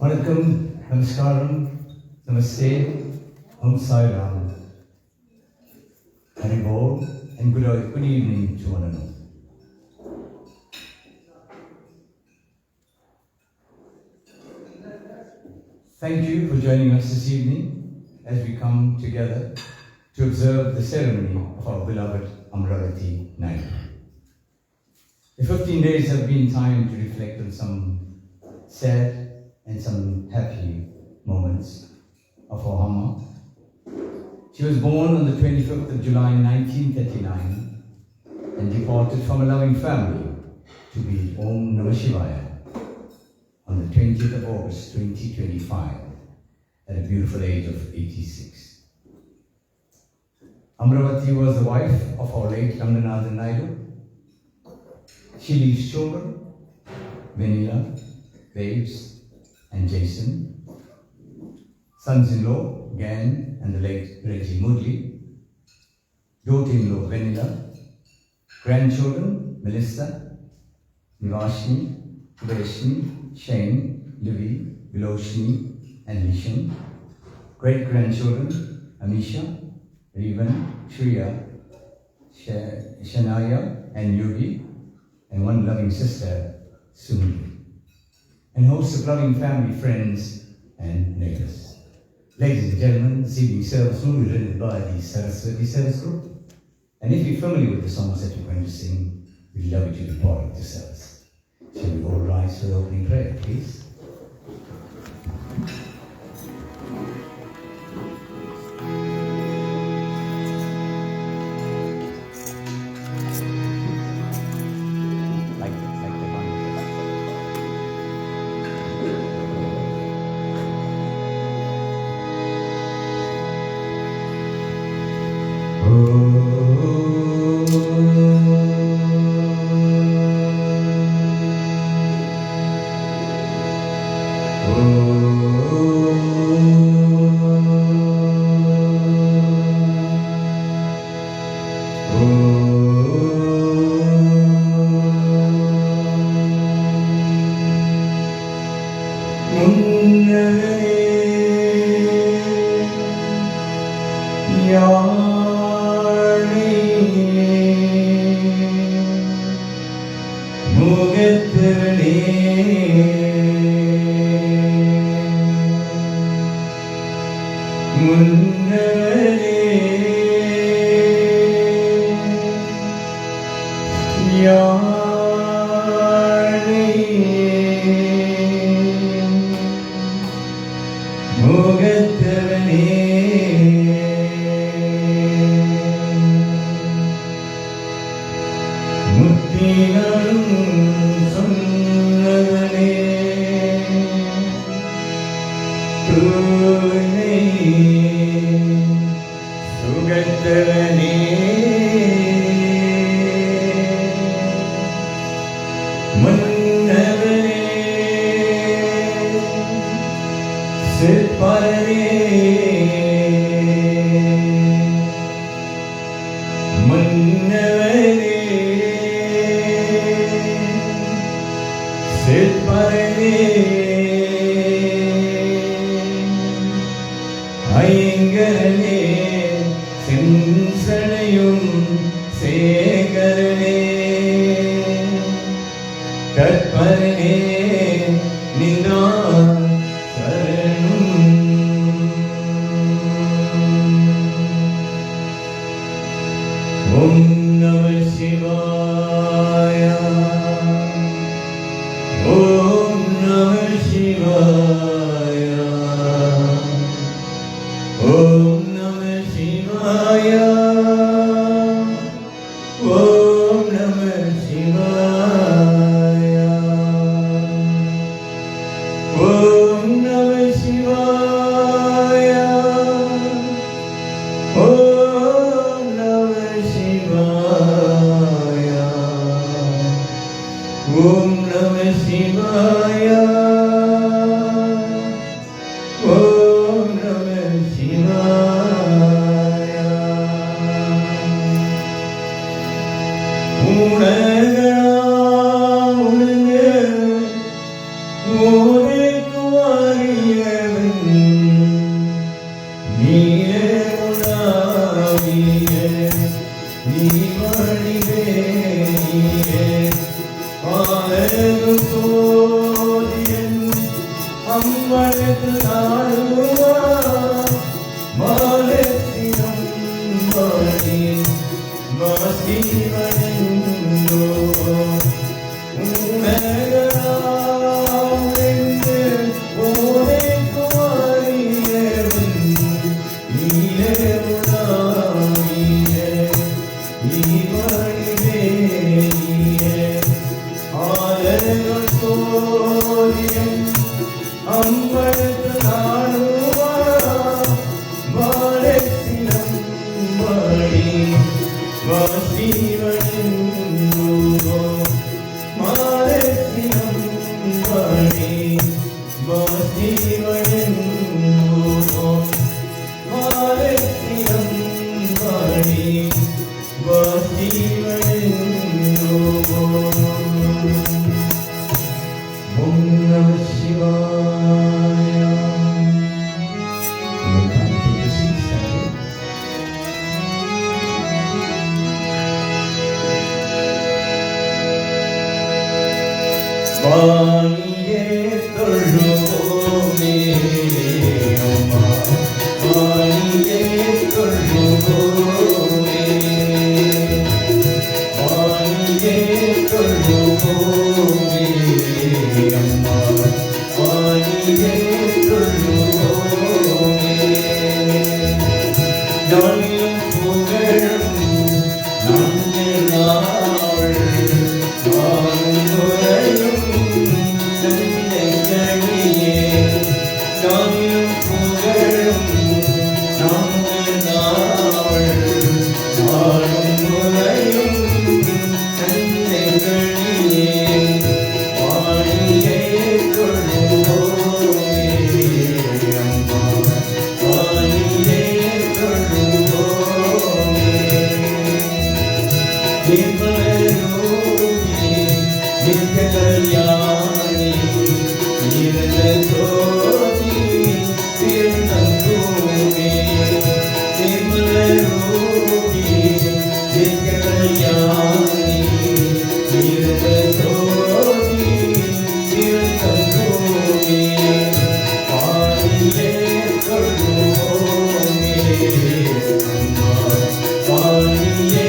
வணக்கம், நமஸ்காரம், நமஸ்தே, Om Sai Ram, Haribol, and good evening to one another. Thank you for joining us this evening as we come together to observe the ceremony of our beloved Amaravati night. The 15 days have been time to reflect on some sad and some happy moments of our Amma. She was born on the 25th of July 1939 and departed from a loving family to be Om Namah Shivaya on the 20th of August 2025 at a beautiful age of 86. Amaravati was the wife of our late Ranganathan Naidu. She leaves children, Venila, Babes, and Jason, sons-in-law, Gan and the late Reggie Moodley, daughter-in-law, Venila, grandchildren, Melissa, Nivashni, Vaishni, Shane, Livy, Viloshni, and Nishan, great-grandchildren, Amisha, Revan, Shriya, Shanaya, and Yugi, and one loving sister, Sumi, and hosts of loving family, friends, and neighbors. Ladies and gentlemen, this evening's service will be written by the Saraswati Service Group. And if you're familiar with the songs that we're going to sing, we'd love you to be part of the service. Shall we all rise for the opening prayer, please? ஐங்கரனே செஞ்சனையும் சேகரனே கற்பரனே நின்றான் சரணம். ஓம் நம சிவாய. ஓம் நம சிவாய. ஓம் நம சிவாய. ஓம் நம சிவாய. ஓம் நம சிவாய. ஓம் நம சிவாய. ஓம் நம சிவாய. ஓம் நம சிவாய. உணர்கலாம் உணர்ந்து ஓரைக்கு அறியவன் நீயே உணாவியே நீ வழிவே நீயே ஆலகு சோதியன் அம்பலத்து நாடுவா மாலத்தினம் மணி மாசிவனோ உணரலாம் என்று ஓரைக்கு அறியவன் நீயே உணாவியே நீ வழிவே நீயே ஆலகு சோதியன் அம்பலத்து நாடுவா மாலத்தினம் மணி வாசிவனோ மாலத்தினம் மணி வாசிவனோ மாலத்தினம் மணி வாசிவனோ. ஓம் நம சிவாய. வாணியே தொழுவோமே அம்மா வாணியே தொழுவோமே வாணியே தொழுவோமே அம்மா வாணியே தொழுவோமே. நாளிலும் புகழும் நன்மை நாள் நாளும் முறையும் நன்மை கணியே நாளிலும் புகழும் நன்மை நாள் நாளும் முறையும் நன்மை கணியே வாணியே தொழுவோமே அம்மா வாணியே தொழுவோமே. நிர்மலரூபி நித்ய கல்யாணி நிரந்த ஜோதி திருநங்கூமே. நிர்மலரூபி நித்ய கல்யாணி நிரந்த ஜோதி திருநங்கூமே. வாணியே தொழுவோமே அம்மா வாணியே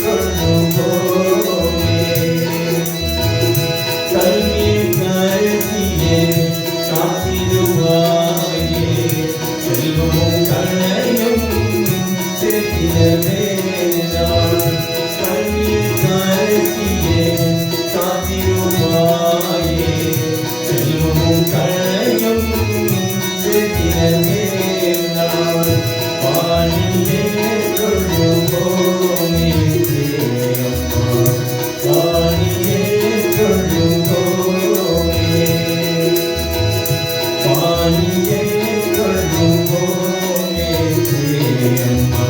தொழுவோமே. கல்வி கருத்தியே காத்திடுவாயே செல்வமும் களையும் சேர்த்திடவே நான். கல்வி கருத்தியே காத்திடுவாயே செல்வமும் களையும் சேர்த்திடவே நான். வாணியே தொழுவோமே அம்மா வாணியே தொழுவோமே. வாணியே தொழுவோமே அம்மா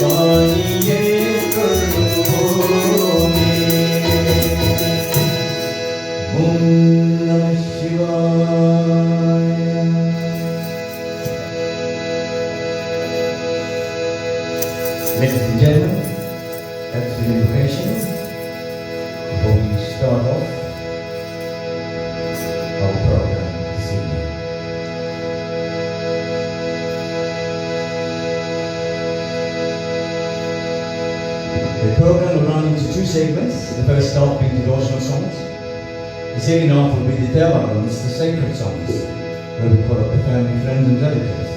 வாணியே தொழுவோமே. ஓம் நம சிவாய. Ladies and gentlemen, that's the invocation. Before we start off our program this evening. The program will run into two segments. The first half being devotional songs. The second half will be the Devarans, the sacred songs, where we call up the family, friends and relatives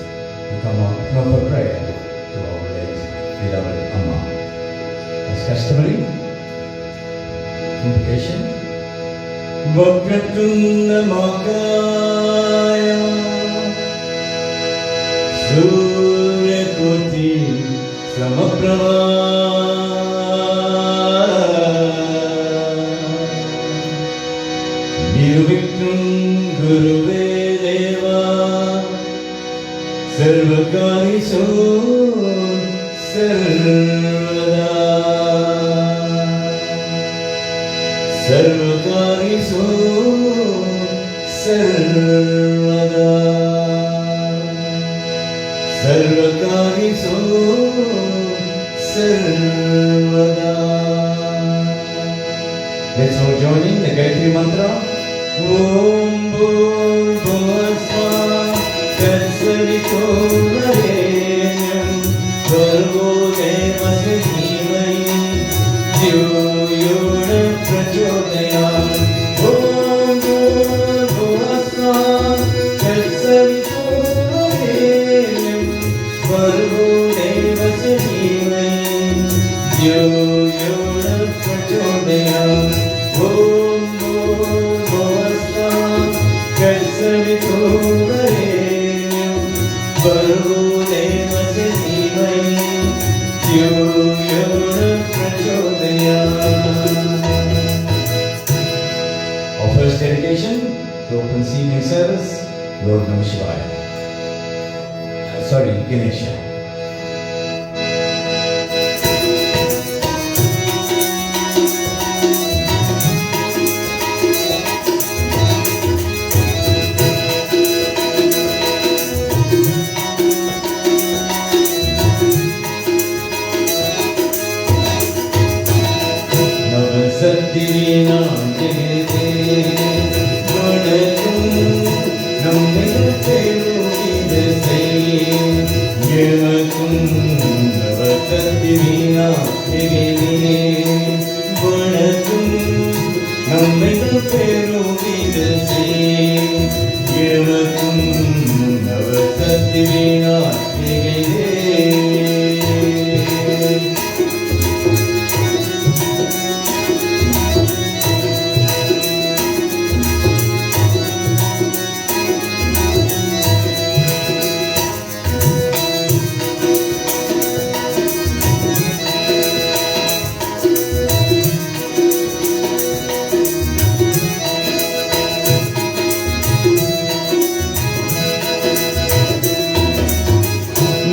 who come up and offer prayer to our late beloved Amma. As customary, invocation. Vakratunda Makaya Suryakoti Samaprava Nirvikram Guruve Deva Sarvakari Sarvada Sarvakari Sarvada Sarvakari Sarvada. Let's all join in the Gayatri Mantra. Om Bhuvasvaha Tatsavitorenyam Bhargo Devasya Dhimahi Dhyo Yona Prachodayam. Om Bhuvasvaha Tatsavitorenyam Bhargo Devasya Dhimahi Dhyo Yona Prachodayam. Om Bhuvasvaha Tatsavitorenyam Bhargo Devasya Dhimahi Dhyo Yona Prachodayam. Our first dedication to open this evening service, Lord Namah Shivaya. Ganesha. Navasattivina jagate vanakum nammilapelu idasai yemakum. Navasattivina jagate vanakum nammilapelu idasai yemakum. Navasattivina jagate.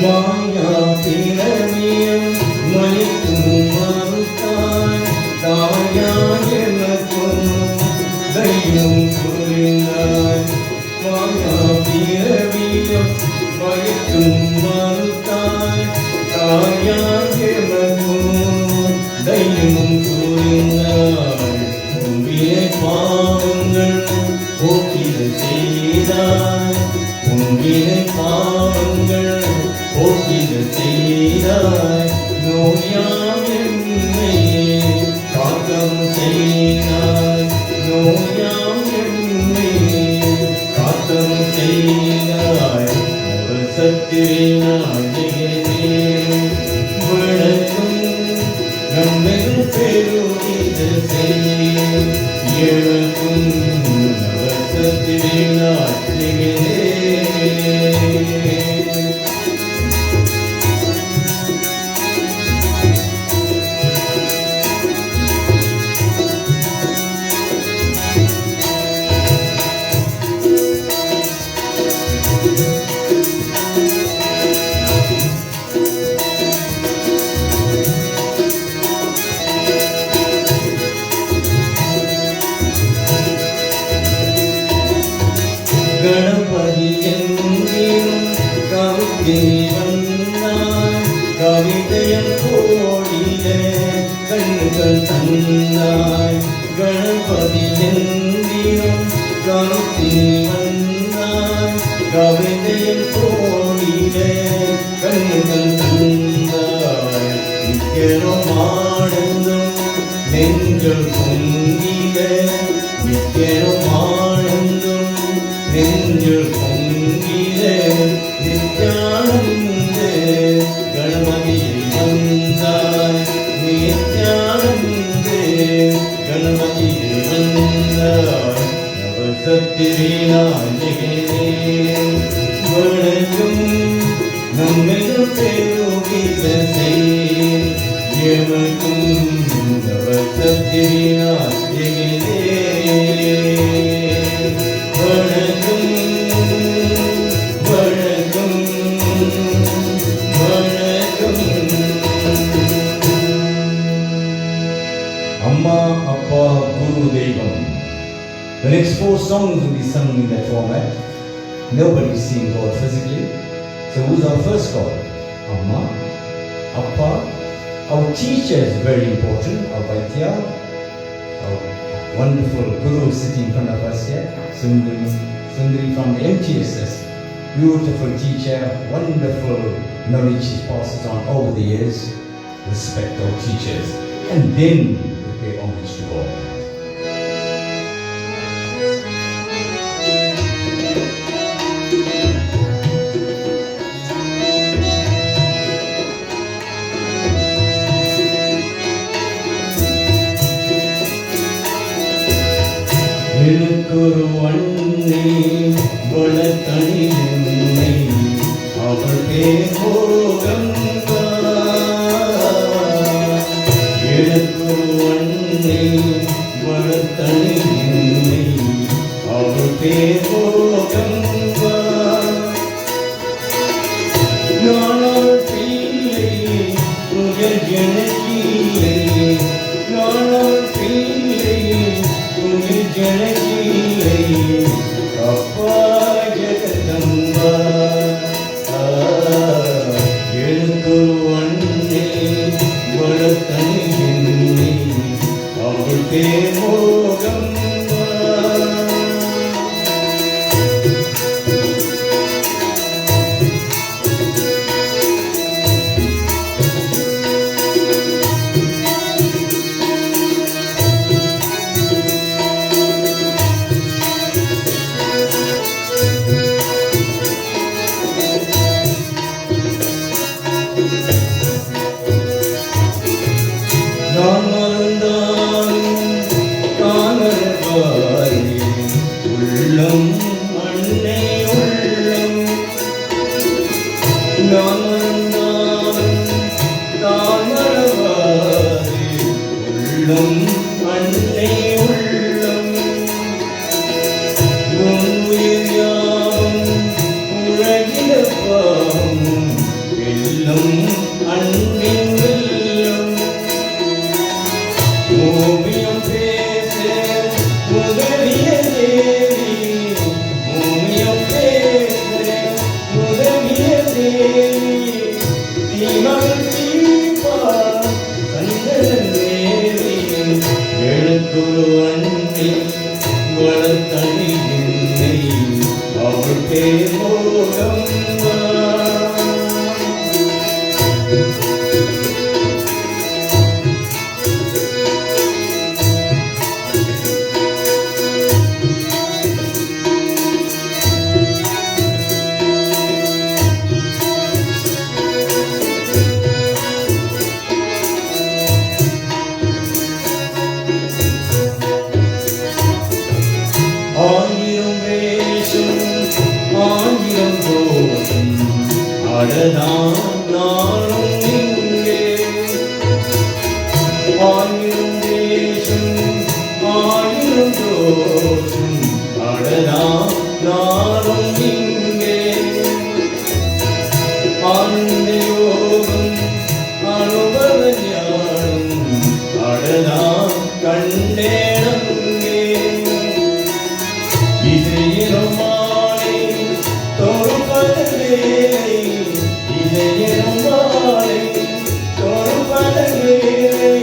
Maya piraviyam malikum marutai daya yemakum dayum kurindai. Maya piraviyam malikum marutai daya yemakum dayum kurindai. Unvile pavangal okida seidai. Unvile pavangal okida seidai. நோயாம் என்னை காக்கம் செய்தாய். நோயாம் என்னை காக்கம் செய்தாய். நவசத்திரினாய் ஜெகதே வணக்கம் நம்மில் பெருமிதசை எனக்கும். நவசத்திரினாய் ஜெகதே. கணபதி என்கிற கவிதை வந்தாய். கவிதையன் கண்ணுகள் தந்தாய் கணபதி எந்திரம் கருத்தில் வந்தாய் கவிதையில் கோடில கண்ணுகள் தந்தாய் நிற்கிறோம் ஆனந்தம் நெஞ்சல் பொங்கிட நிற்கிறோம் ஆனந்தம் நெஞ்சல் பொங்கிட நித்யானந்த கணபதியில் வந்தாய் நித்யானந்த கணபதியில் வந்தாய் நவசத்திரி நாயகனே வணக்கம் நம்மிடம் பெருகித செய் எமக்கும் நவசத்திரி நாயகனே வணக்கம் வணக்கம் வணக்கம். Amma, Appa, Guru, Devam. The next 4 songs will be sung in that format. Nobody's seen God physically. So who's our first God? Amma, Appa. Our teacher is very important, our Vaidya, our wonderful Guru sitting in front of us here, Sundari from the MTSS. Beautiful teacher, wonderful knowledge she passes on over the years. Respect our teachers. And then we pay homage to God. எனக்கொரு அன்னை வளர்த்தனி என்னை அவள் பேர் போகங்கா. எனக்கொரு அன்னை வளர்த்தனி என்னை அவள் பேர் போகங்கா. நான் அவள் பிள்ளை முதல் எனக்கில்லை. நான் அவள் பிள்ளை முதல் ஜனகில்லை. அப்பா ஜெகதம்பா எனக்கொரு அன்னை வளர்த்தனி என்னை அவள் பேர் மோகம்பா. நான் மறந்தாலும் காணல்வாய் உள்ளம் அன்னை உள்ளம். நான் மறந்தாலும் காணல்வாய் உள்ளம் அன்னை உள்ளம். உன் உயிர் யாவும் உலகிலப்பாவும் வெல்லம் அன்பின் வெல்லம். ஓவியம் பேச முதலிய தேவி ஓவியம் பேச முதலிய தேவி தீமகள் தீபா கண்கள் தேவி. எனக்கொரு அன்னை வளர்த்தனி என்னை அவள் பேர் மோகம்பா. ஆயிரம் வேஷம் ஆயிரம் கோஷம் அடதான் நானும் இங்கே. ஆயிரம் வேஷம் ஆயிரம் கோஷம் அடதான் நானும் இங்கே. ஆனந்த யோகம் அனுபவ ஞானம் அடதான் கண்டேனங்கே. இதயம் மாலை தொழுபது வேலை இதயம் மாலை தொழுபது வேலை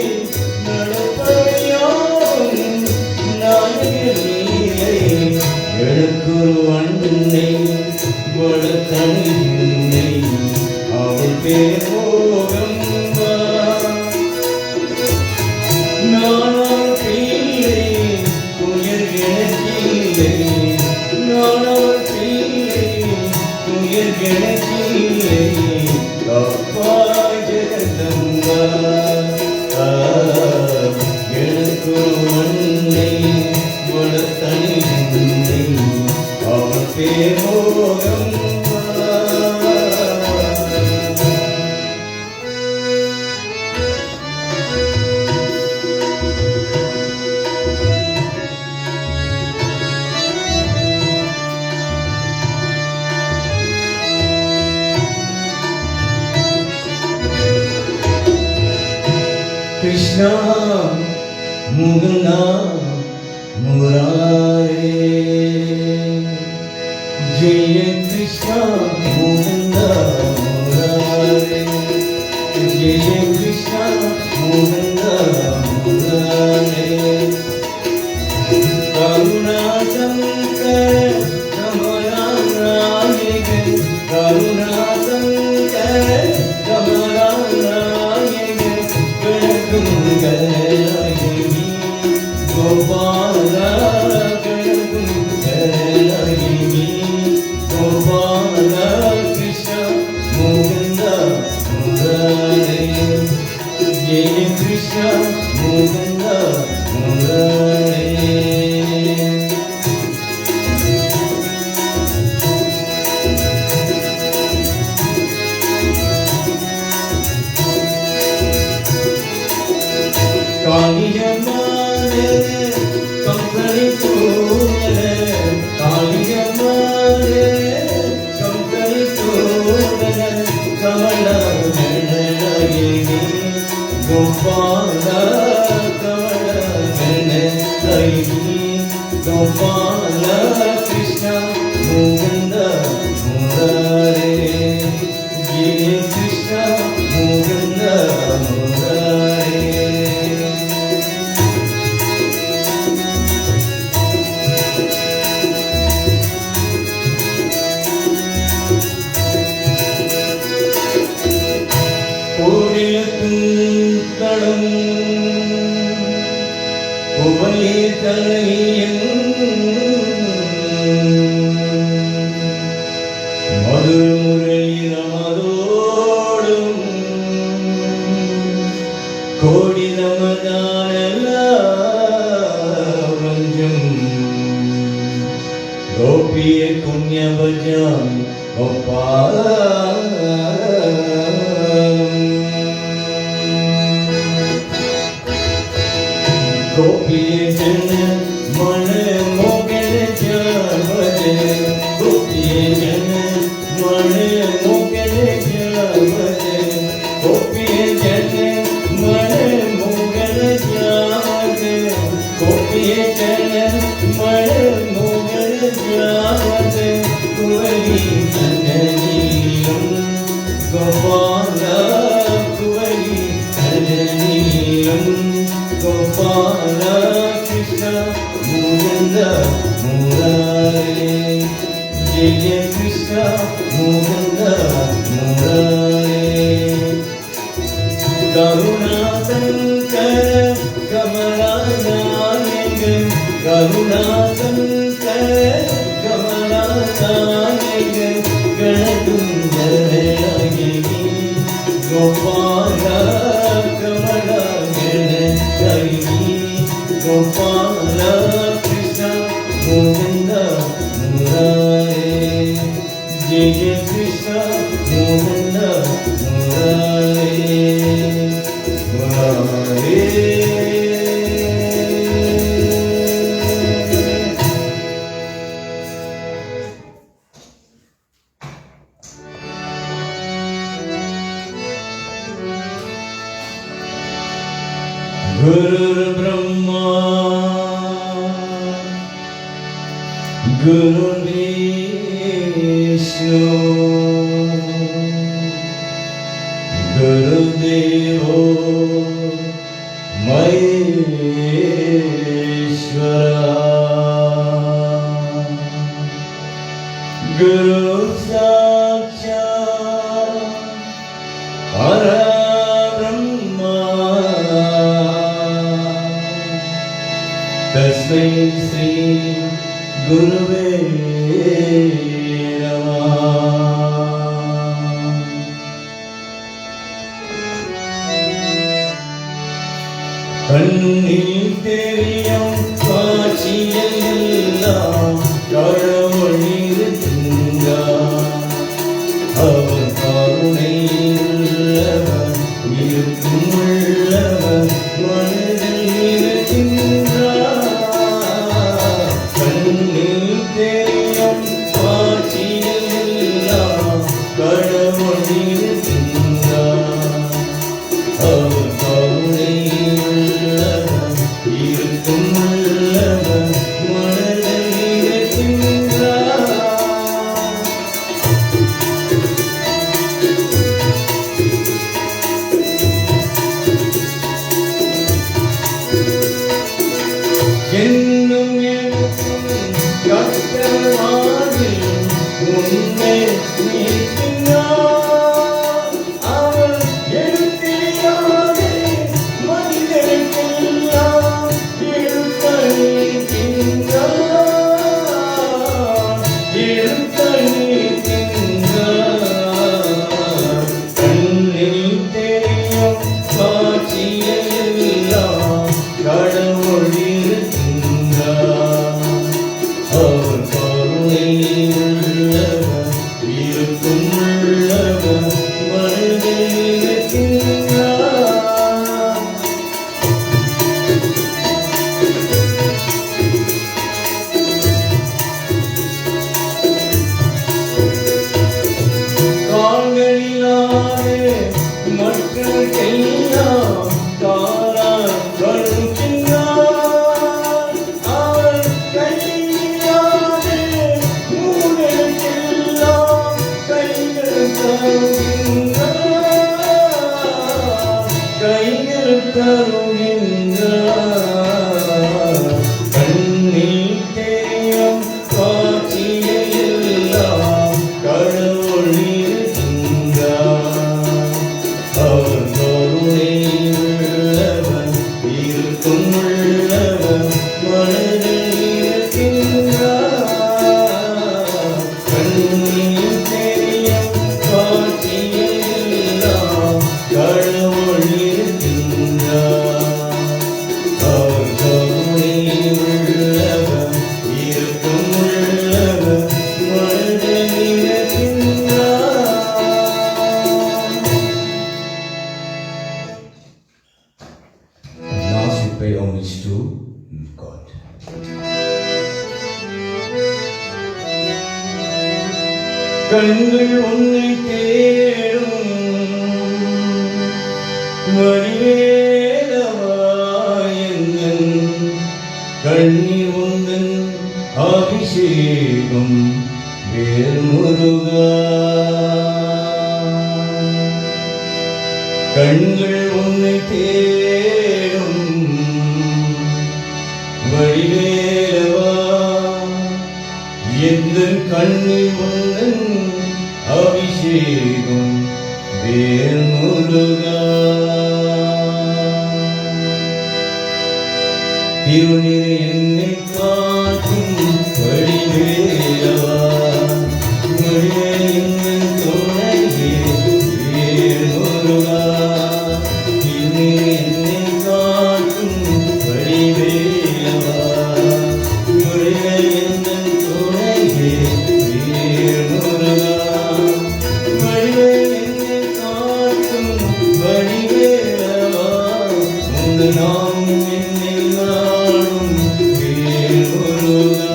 நட பேரோகம் நானார் பிள்ளை துயர் எனக்கில்லை நானார் பிள்ளை துயர் எனக்கில்லை காப்பாய் ஜெகதம்பா எனக்கு மண்ணை வளர்த்தனி என்னை அவன் பேரோகம் Krishna Muganda Murare Jaya Krishna Muganda Murare Jaya Krishna Muganda Murare Karuna Sankar Kamaranayagan Karuna Sankar Kamaranayagan Galayi Gopala Galayi Gopala Krishna Muganda Murare Jaya Krishna Muganda Murare Kaliyamane Kampani Purale Kaliyamane Kampani Purale Kamala Nayini Gopala Kamala Nayini Gopala Krishna Muganda Murare Jaya Krishna Muganda Murare தளம் உபலே தலையன் மதுர முரளி நமதோடும் கோடி நமதானெல்லாம் கோபிய புண்ணியபஜாம் Gopiye jana mana mogele jamade Gopiye jana mana mogele jamade Gopiye jana mana mogele jamade Gopiye jana mana mogele jamade Kuvali jananiyam Gopala Kuvali jananiyam Gopala Krishna Muganda Murare Jaya Krishna Muganda Murare Karuna Sankara Kamaranayagan Karuna Sankara Kamaranayagan Ganadundarayani Gopala Kamala Gopala Krishna Muganda Murare Jaya Krishna Muganda Murare Murare Guru Brahma Guru Vishnu Guru Devo Maheshwara Guru Sakshat Sri குருவே நமः. கண்ணில் தெரியும் காட்சிகள் எல்லாம் கடவுள் இருக்கின்றார். அவர் கருணை உள்ளவர், இருக்கும் உள்ளவர், மனதில் இருக்கின்றார். கண்ணில் தெரியும் காட்சிகள் எல்லாம் கடவுள் இருக்கின்றார். அவர் கருணை உள்ளவர், இருக்கும் உள்ளவர், மனதில் இருக்கின்றார். என்னும் எனக்கும் கர்த்தராகில் உன்னை நீக்கினார். அவர் எழுத்தியாதே மனிதருக்கெல்லாம் எழுத்தளிக்கின்றார். எழுத்தளிக்கின்றார். கண்ணில் தெரியும் காட்சியெல்லாம் கடவுள் இருக்கின்றார். அவர் கருணை உள்ளவர், இருக்கும் உள்ளவர், மனதில் இருக்கின்றார். கால்களினாலே மக்களுக்கெல்லாம் காலால் கழுகின்றார். அவர் கையினாலே மூடருக்கெல்லாம் கைகள் தருகின்றார். கைகள் தருகின்றார். கண்ணில் தெரியும் காட்சியெல்லாம் கடவுள் இருக்கின்றார். அவர் கருணை உள்ளவர், இருக்கும் உள்ளவர், மனதில் இருக்கின்றார். கண்ணில் தெரியும் காட்சியெல்லாம் கடவுள் இருக்கின்றார். அவர் கருணை உள்ளவர், இருக்கும் உள்ளவர், மனதில் இருக்கின்றார். Last we pay homage to God. கண்கள் உன்னை தேடும் வடிவேலவாயந்தன் கண்ணீர் உந்தன் அபிஷேகம் வேல்முருகா. கண்கள் உன்னை தேடும் வடிவேலவா எந்தன் கண்ணீர் உந்தன் அபிஷேகம் வேல்முருகா. திருநீர் என்னை காக்கும் வடிவேலவா முருகே என் துணையே வேல்முருகா. திருநீர் என்னை காக்கும் வடிவேலவா முருகே என் துணையே வேல்முருகா. வடிவேல் என்னை காக்கும் வடிவேலவா உங்கள் நாமம் என்னை நாடும் வேல்முருகா.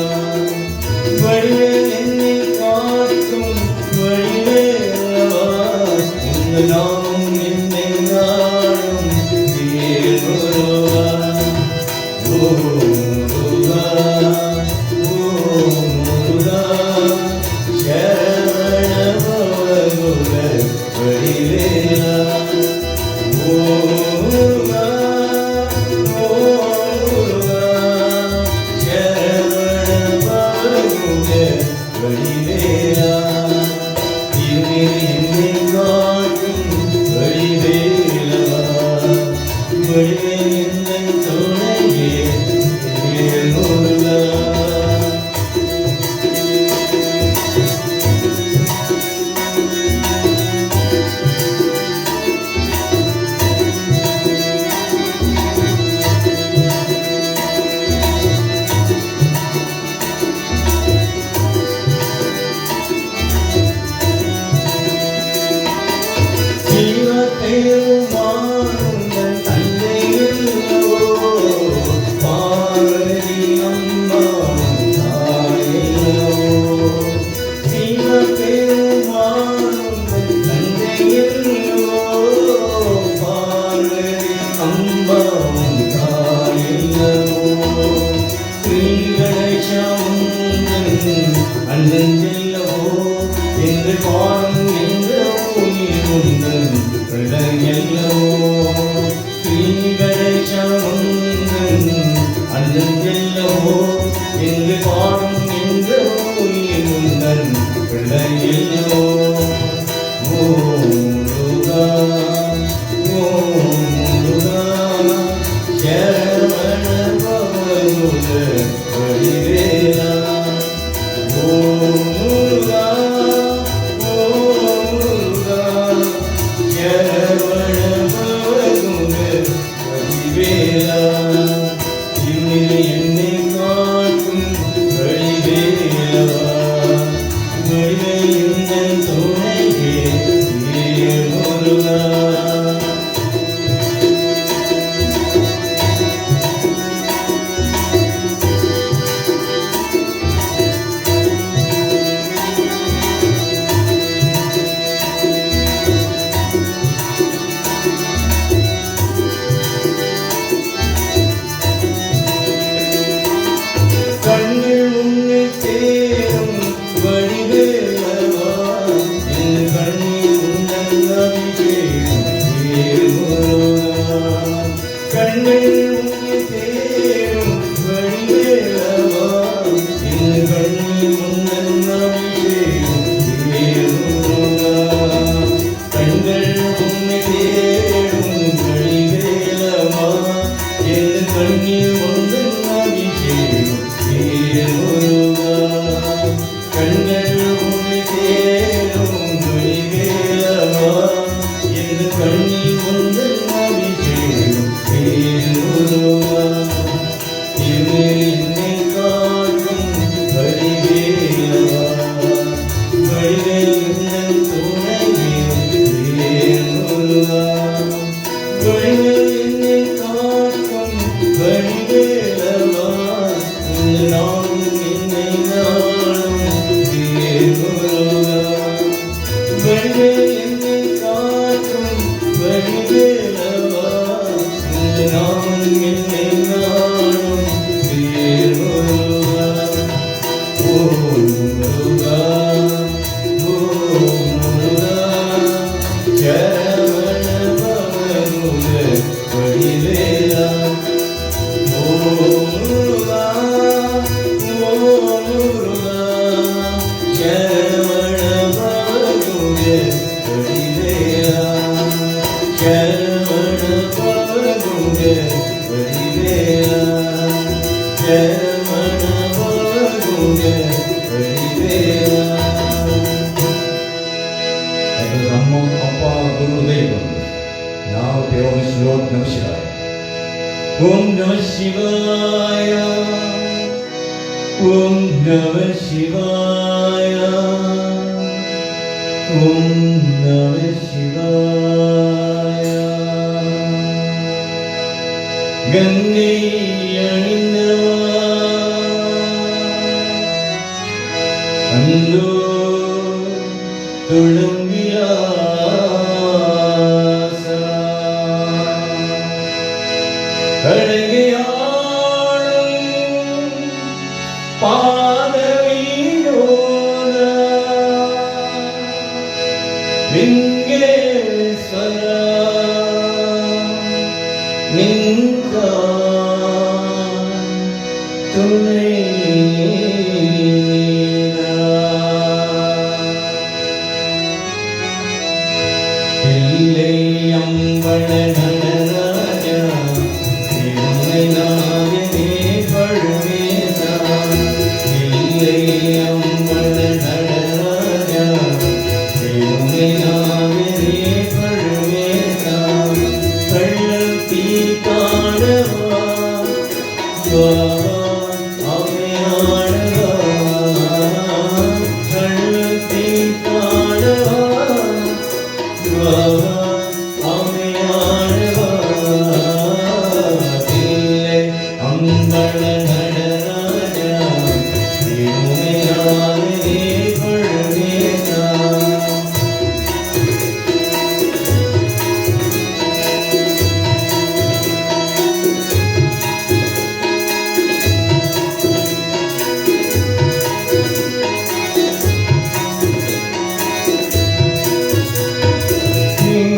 வடிவேல் என்னை காக்கும் வடிவேலவா உங்கள் நாமம் என்னை நாடும் வேல்முருகா. ஓ முருகா, ஓ முருகா, சரவண பவகுக வடிவேலா. ஓ முருகா, ஓ முருகா, சரவண பவகுக வடிவேலா. திருநீர் என்னை காக்கும் பெருமானுடன் தந்தை அல்லவோ பார்வதி அம்மாவும் தாயல்லவோ சிவபெருமானுடன் தந்தை அல்லவோ பார்வதி அம்மாவும் தாயல்லவோ ஸ்ரீகணேசமுந்தன் அண்ணன் செல்லவோ என்று பாடும் என்ற உயிர் உந்தன் பிள்ளையல்லவோ ஸ்ரீகணேசமுந்தன் அண்ணன் செல்லவோ என்று பாடும் என்ற உயிர் உந்தன் பிள்ளையல்லவோ ஓம் முருகா ஓம் முருகா சரவண பவனுட வடிவேலா ஓம் முருகா ஓம் முருகா சரவண பவனுட வடிவேலா இன்னில் என்னை காக்கும் வடிவேலவா வடிவேல் துணையே முருகா கண்கள் உன்னை தேடும் வடிவேலவா என் கண்ணில் உந்தன் அபிஷேகம் முருகா கண்கள் உன்னை தேடும் வடிவேலவா என் கண்ணில் உந்தன் அபிஷேகம் முருகா கண்கள் உன்னை தேடும் வடிவேலவா என் கண்ணில் உந்தன் அபிஷேகம் முருகா கண்கள் உன்னை தேடும் வடிவேலவா என் கண்ணில் உந்தன் அபிஷேகம் முருகா என்னை காக்கும் வடிவேலவா வடிவேல் உந்தன் துணையே முருகா வடிவேல் என்னை காக்கும் வடிவேலவா நானும் என்னை நானும் முருகா வடிவேல் என்னை காக்கும் வடிவேலவா நானும் என்னை நானும் முருகா ஓம் முருகா ஓம் முருகா சரவண பவனுட வடிவேலா ஓம் முருகா ஓம் முருகா சரவண பவனுட வடிவேலா சரவண பவனுட வடிவேலா சரவண பவனுட வடிவேலா That was Amma Appa Guru Devam. Now the Om Lord Namah Shivaya. ஓம் நம சிவாய ஓம் நம சிவாய ஓம் நம சிவாய கங்கை அணிந்தவா அந்தோ துளம்பியாசா கடுகையாளும் பாதவீரோத லிங்கேஸ்வர நிங்கா துணை இல்லை அம்பள நடராஜா இல்லை நாயனே பழுவேதா இல்லை அம்பள நடராஜா இல்லை நாயனே பழுவேதா கள்ளல் தீ காணவா அவையாடவா கள்ளல் தீ காணவா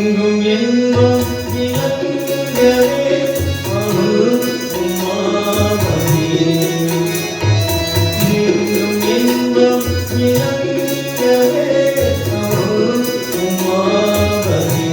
எங்கும் இன்பம் இலங்கவே அருள் உமாபதி. எங்கும் இன்பம் இலங்கவே அருள் Umapathi.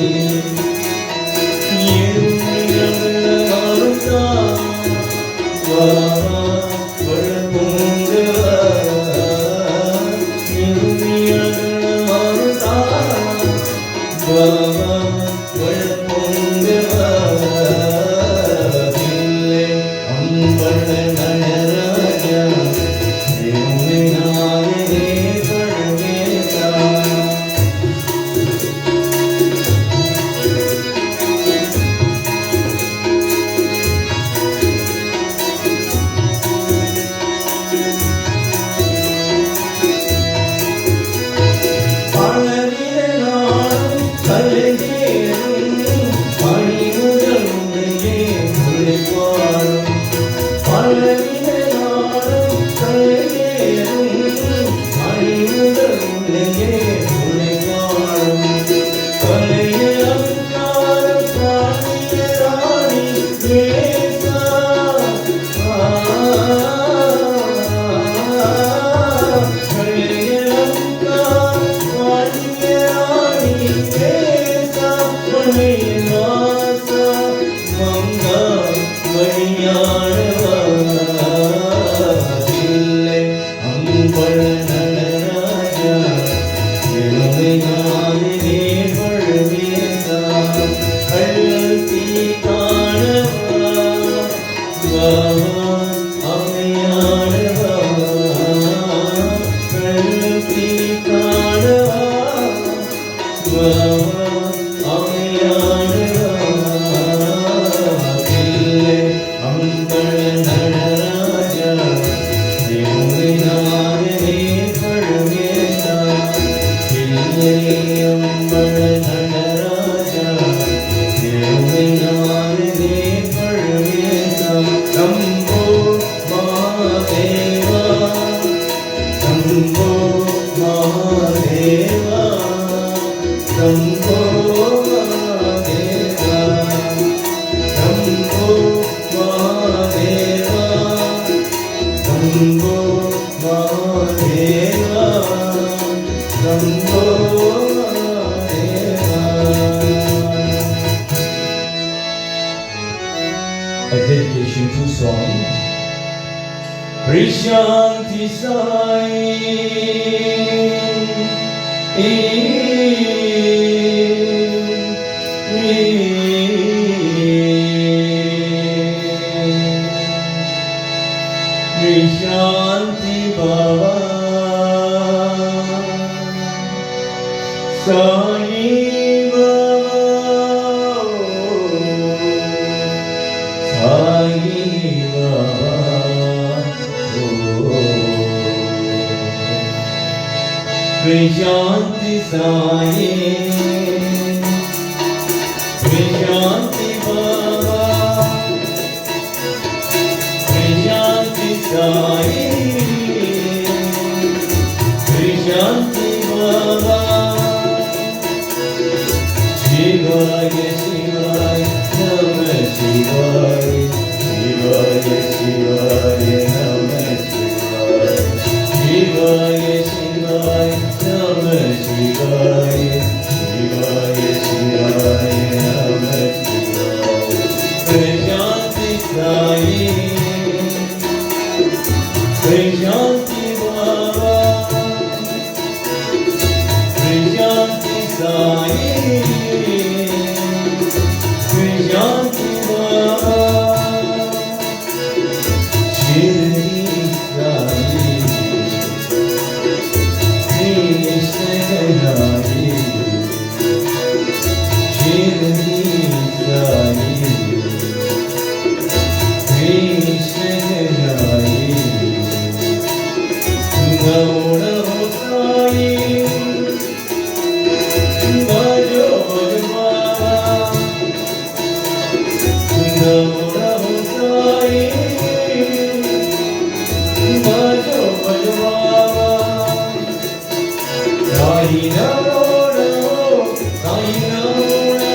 A dedication to Swami Prishanti Sai. Prishanti Baba Sai Prishanti Sai, Prishanti Baba, Prishanti Sai, Prishanti Baba, Shivaya Shivaya Namah Shivaya, Shivaya Shivaya Namah Shivaya, Shivaya Shivaya Namah Shivaya, Shivaya Shivaya Namah Shivaya. Prishanti Sai, Prishanti Baba, Prishanti Sai, Prishanti Baba, Shirdi Sai. Sai Namo, Sai Namo,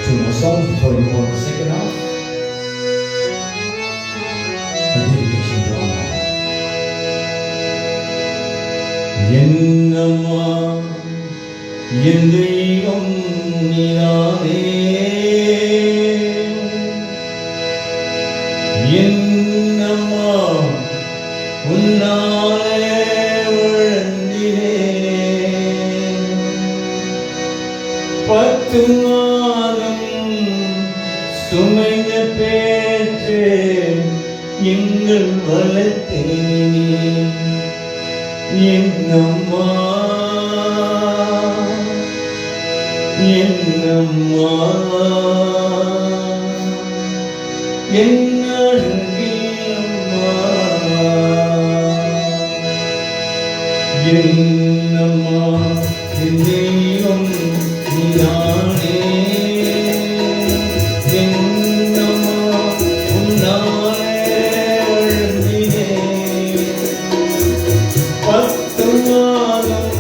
Two more songs before you go on the second half. A dedication to Allah. என்னம்மா என் தெய்வம் நீதானே, என்னம்மா உன்னாலே வாழ்ந்தினேன். 10 மாதம் சுமைந்த பேற்று எங்கள் வளர்த்தேன். என்னம்மா என்னம்மா என் அழகியம்மா, என்னம்மா என் தெய்வம் நீதானே, என்னம்மா உன்னாலே வாழ்ந்தினேன். 10 மாதம்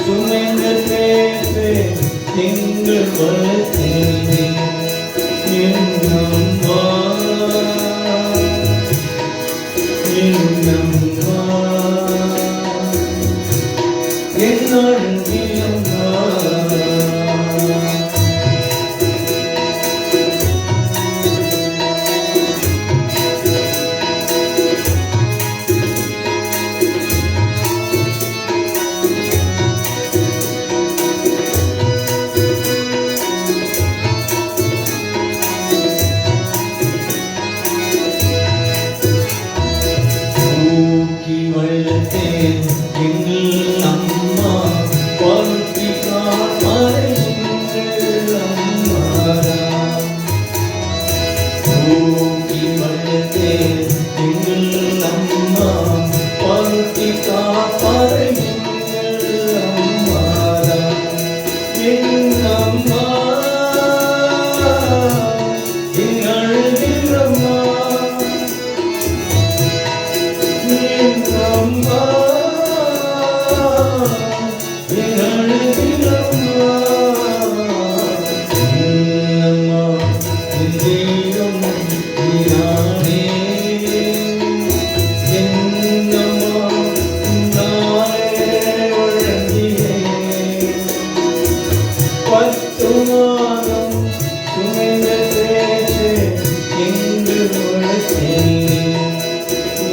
சுமைந்த பேற்று எங்கள் வளர்த்தேன். என்னம்மா என்னம்மா என் அழகியம்மா. தூக்கி வளர்த்தேன் எங்கள் அம்மா, வாழ்த்தி காப்பாய் எங்கள் அம்மாதான். தூக்கி வளர்த்தேன் எங்கள் அம்மா, வாழ்த்தி காப்பாய் எங்கள் அம்மாதான். என் அம்மா என் அழகில் அம்மா, என்னம்மா என் அழகில் அம்மா, என்னம்மா என் தெய்வம் நீதானே, என்னம்மா உன்னாலே வாழ்ந்தினேன். 10 மாதம் சுமைந்த பேற்று எங்கள் வளர்த்தேன்.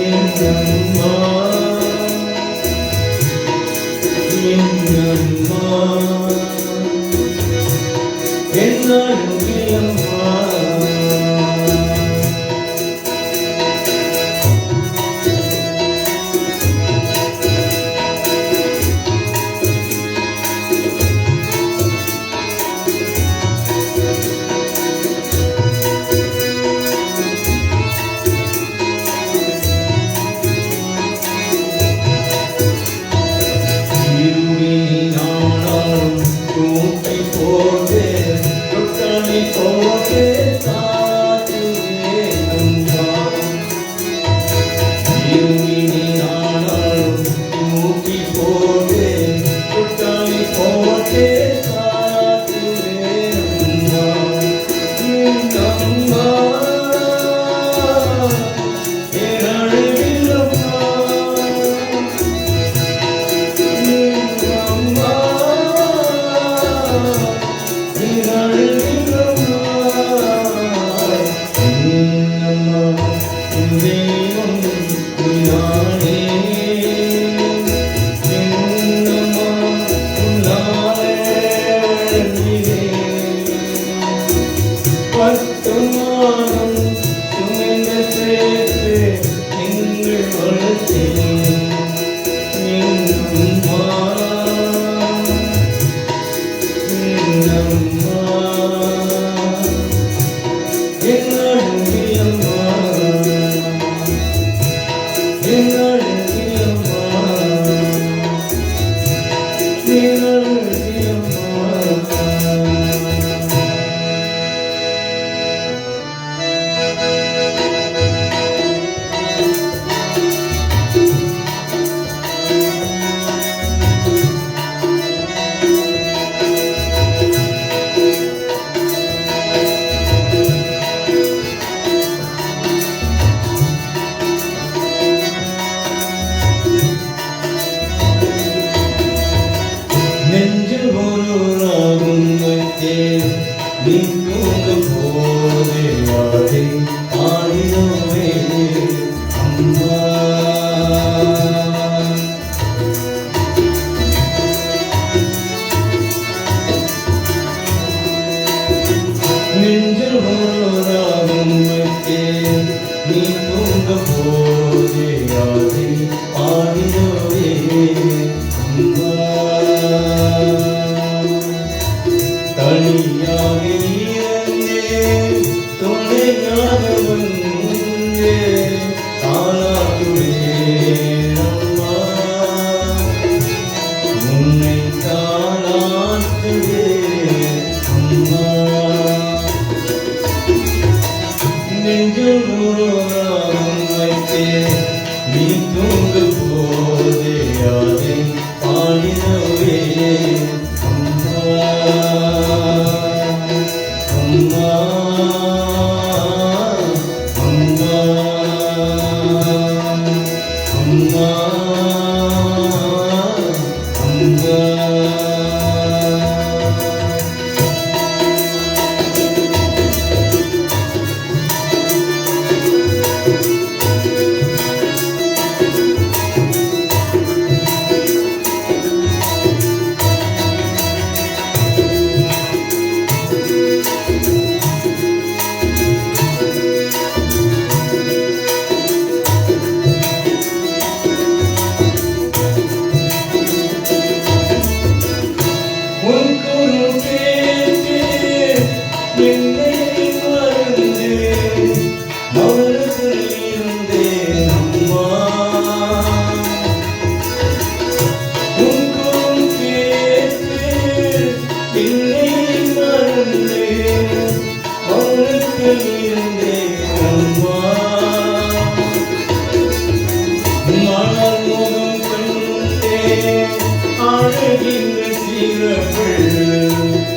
என்னம்மா என்னம்மா என் அழகியம்மா. மட்டுமானம் சுமந்த சேர்த்து எங்கள் வளத்தில் என்னம்மா என்னம்மா என்னம்மா நெஞ்சில் ஒரு ராகம் வைத்தேன் நீ தூங்க போதே ஆடை ஆடினோமே அம்மா நெஞ்சில் ஒரு ராகம் வைத்தேன் நீ தூங்க போதே ஆடை ஆடினோமே அம்மா தனியாக இருந்தேன் துணையாக வந்தேன் தாளாட்டுவேன் அம்மா உன்னை தாளாட்டுவேன் அம்மா நெஞ்சில் ஒரு ராகம் வைத்தேன் நீ தூங்க போதே அதை பாடினவே அம்மா அம்மா அம்மா அம்மா அம்மா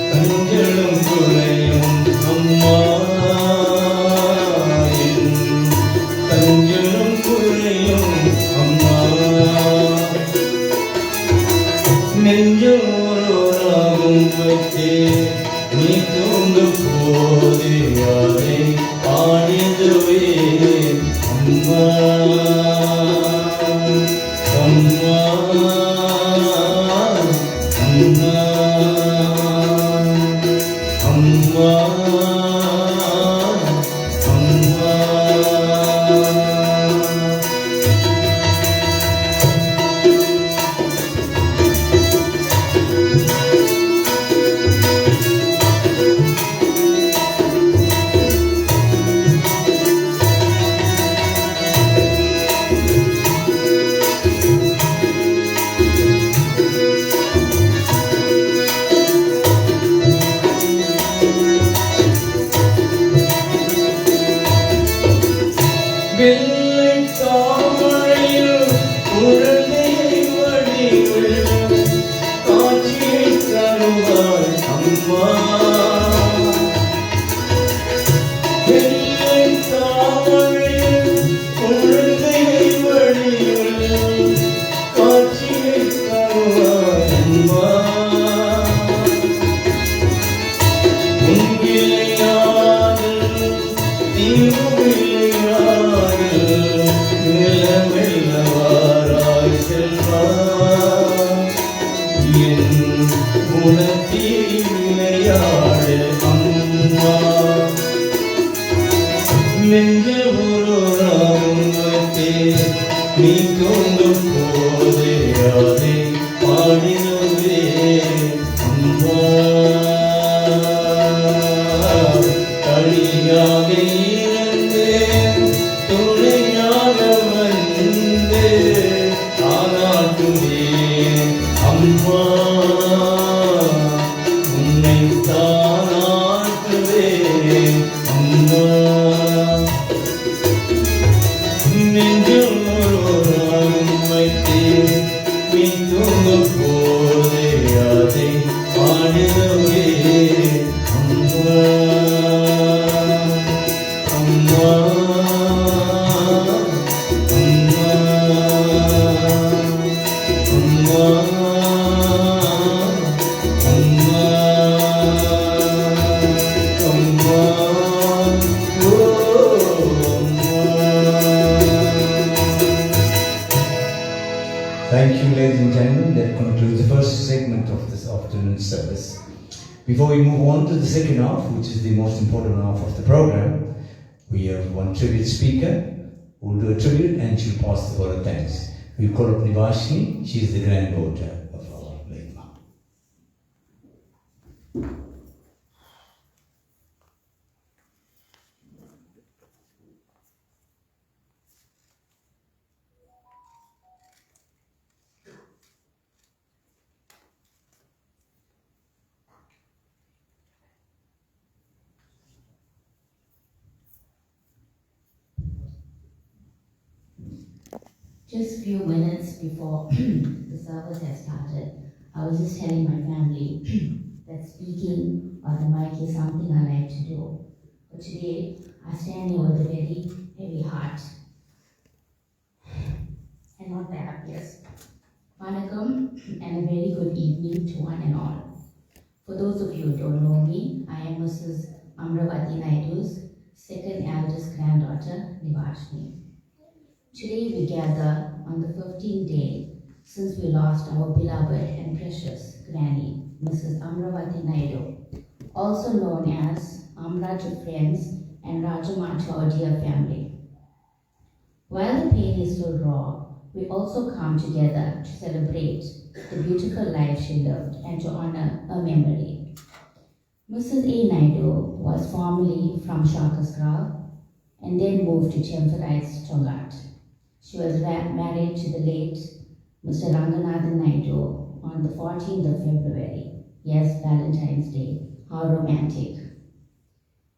கஞ்சலும் குறையும் அம்மா கஞ்சலும் குறையும் அம்மா நெஞ்சும் ராகம் வைத்தே நீ தூங்க போதே அதை பாடியதுவே அம்மா அம்மா அம்மா அம்மா அம்மா gentlemen, that concludes the first segment of this afternoon service. Before we move on to the second half, which is the most important half of the program, we have one tribute speaker who will do a tribute and she'll pass the word of thanks. We call up Nivashni. She is the granddaughter of our late mom. Just a few minutes before the service has started, I was just telling my family that speaking on the mic is something I like to do. But today, I stand here with a very heavy heart. And not the happiest. Vanakkam, and a very good evening to one and all. For those of you who don't know me, I am Mrs. Amravati Naidu's second eldest granddaughter, Nivashni. Today we gather on the 15th day since we lost our beloved and precious granny, Mrs. Amravati Naidu, also known as Amra to friends and Rajama to our dear family. While the pain is still raw, we also come together to celebrate the beautiful life she lived and to honor her memory. Mrs. A. Naidu was formerly from Shakasgrau and then moved to Chemferites, Tongat. She was married to the late Mr. Ranganathan Naidu on the 14th of February. Yes, Valentine's Day. How romantic.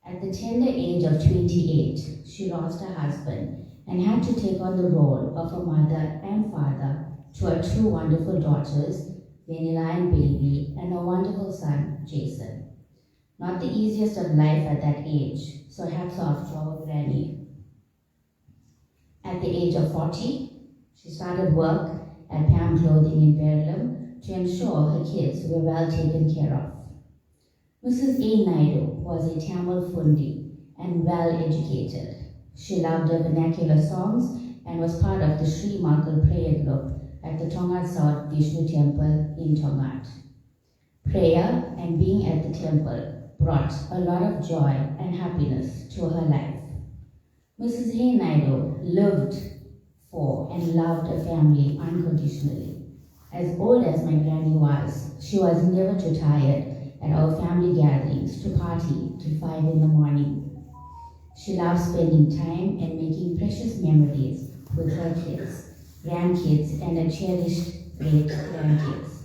At the tender age of 28, she lost her husband and had to take on the role of a mother and father to her two wonderful daughters, Vanilla and Baby, and a wonderful son, Jason. Not the easiest of life at that age, so hats off to our granny. At the age of 40, she started work at Pam Clothing in Verulam to ensure her kids were well taken care of. Mrs. A. Naidu was a Tamil Fundi and well educated. She loved her vernacular songs and was part of the Sri Makal prayer group at the Tongat South Vishnu Temple in Tongat. Prayer and being at the temple brought a lot of joy and happiness to her life. Mrs. A. Naidu lived for and loved her family unconditionally. As old as my granny was, she was never too tired at our family gatherings to party till 5 in the morning. She loved spending time and making precious memories with her kids, grandkids, and her cherished great-grandkids.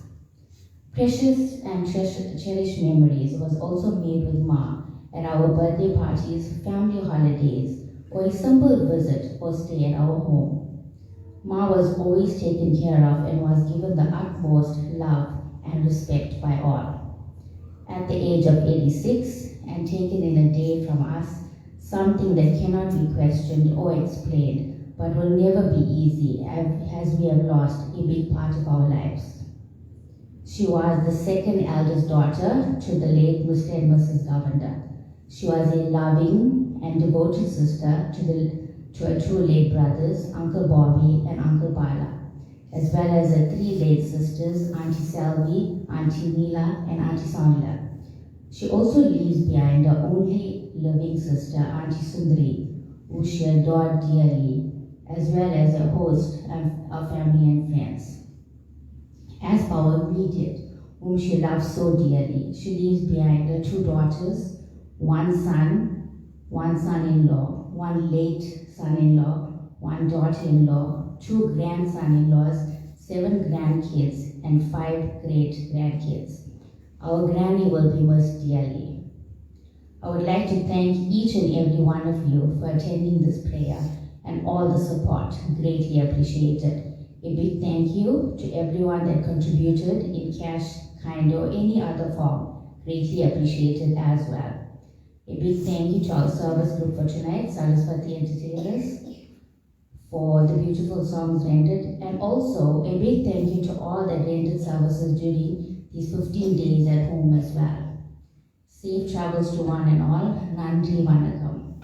Precious and cherished memories was also made with Ma at our birthday parties, family holidays, or a simple visit or stay at our home. Ma was always taken care of and was given the utmost love and respect by all. At the age of 86 and taken in a day from us, something that cannot be questioned or explained, but will never be easy as we have lost a big part of our lives. She was the second eldest daughter to the late Mr. and Mrs. Govender. She was a loving and devoted sister to her two late brothers, Uncle Bobby and Uncle Bala, as well as her three late sisters, Auntie Selvi, Auntie Neela, and Auntie Sonila. She also leaves behind her only living sister, Auntie Sundari, who she adored dearly, as well as a host of family and friends. As for our immediate, whom she loved so dearly, she leaves behind her two daughters, one son-in-law, one late son-in-law, one daughter-in-law, two grandson-in-laws, 7 grandkids, and 5 great-grandkids. Our granny will be missed dearly. I would like to thank each and every one of you for attending this prayer and all the support, greatly appreciated. A big thank you to everyone that contributed in cash, kind, or any other form, greatly appreciated as well. A big thank you to our service group for tonight, Saraswati Entertainers, for the beautiful songs rendered, and also a big thank you to all that rendered services during these 15 days at home as well. Safe travels to one and all. Nandri Vanakkam.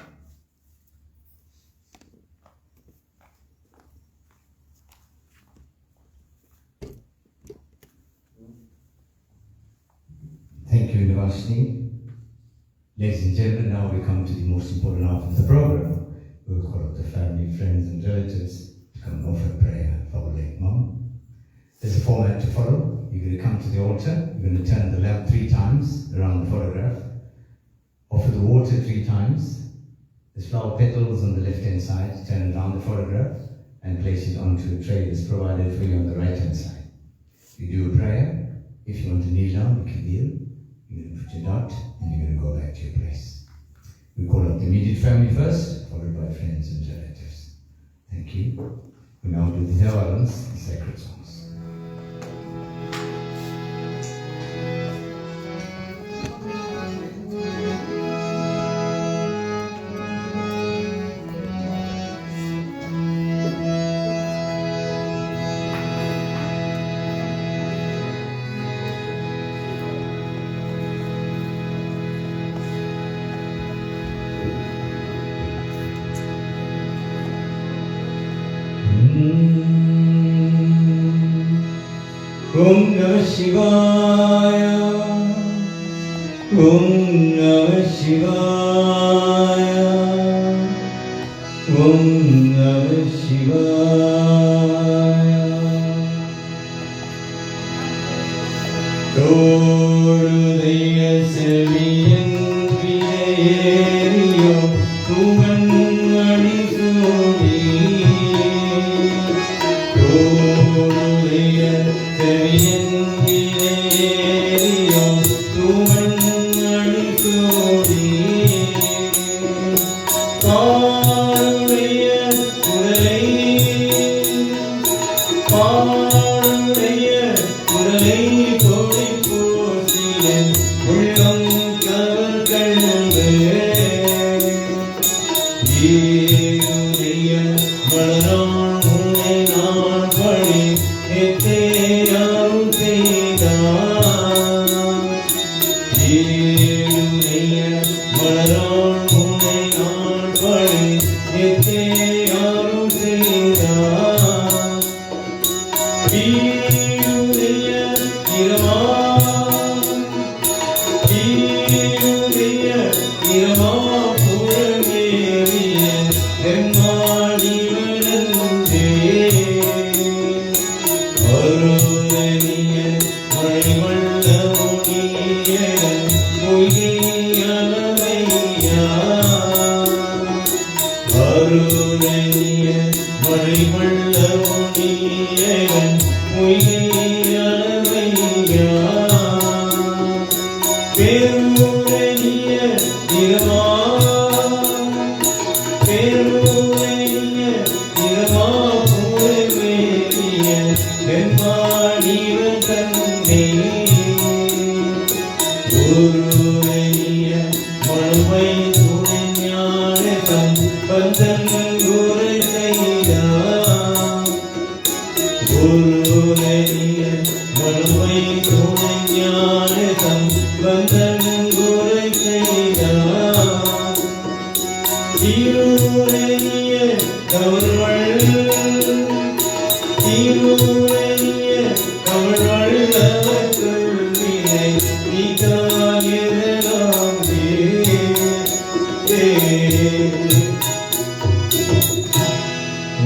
ladies and gentlemen, now we come to the most important half of the program. We'll call up the family, friends, and relatives to come and offer prayer for our late mom. There's a format to follow. You're going to come to the altar. You're going to turn the lamp 3 times around the photograph. Offer the water 3 times. There's flower petals on the left-hand side. Turn around the photograph and place it onto a tray that's provided for you on the right-hand side. You do a prayer. If you want to kneel down, you can kneel. You're going to put your dot and you're going to go back to your place. We call up the immediate family first, followed by friends and relatives. Thank you. We now do the Thavalans, the sacred songs. Om Namah Shivaya, Om Namah Shivaya, Om Namah Shivaya. Torudeya Selviyen Vidayeriyo Tuvan Madisudi. Torudeya Selviyen Vidayeriyo Tuvan Madisudi. Karudeya Kudalai, Karudeya Kudalai Kodi Kosiyen Ullam Kavar Kalnge. Yerudeya Malaran Unai Naan Padi Ete Yarum Seida. Yerudeya Malaran Unai Naan Padi Ete Yarum Seida. Yerudeya Irama, Yerudeya Irama Purameriya Emmadi Velande. Arudaniya Marivallamuniya Moyiyalamayya. Arudaniya Marivallamuniya Moyiyalamayya. Peruraniya Irama, Peruraniya Irama Purameriya Emmadi Velande. Gururaniya Malumai Thunanyane Bandhan Guru Seida. Gururaniya Malumai Thunanyane Bandhan Guru Seida. Tiruraniya Kavarval, Tiruraniya Kavarval Lavakul Vinay Nikayiralam De.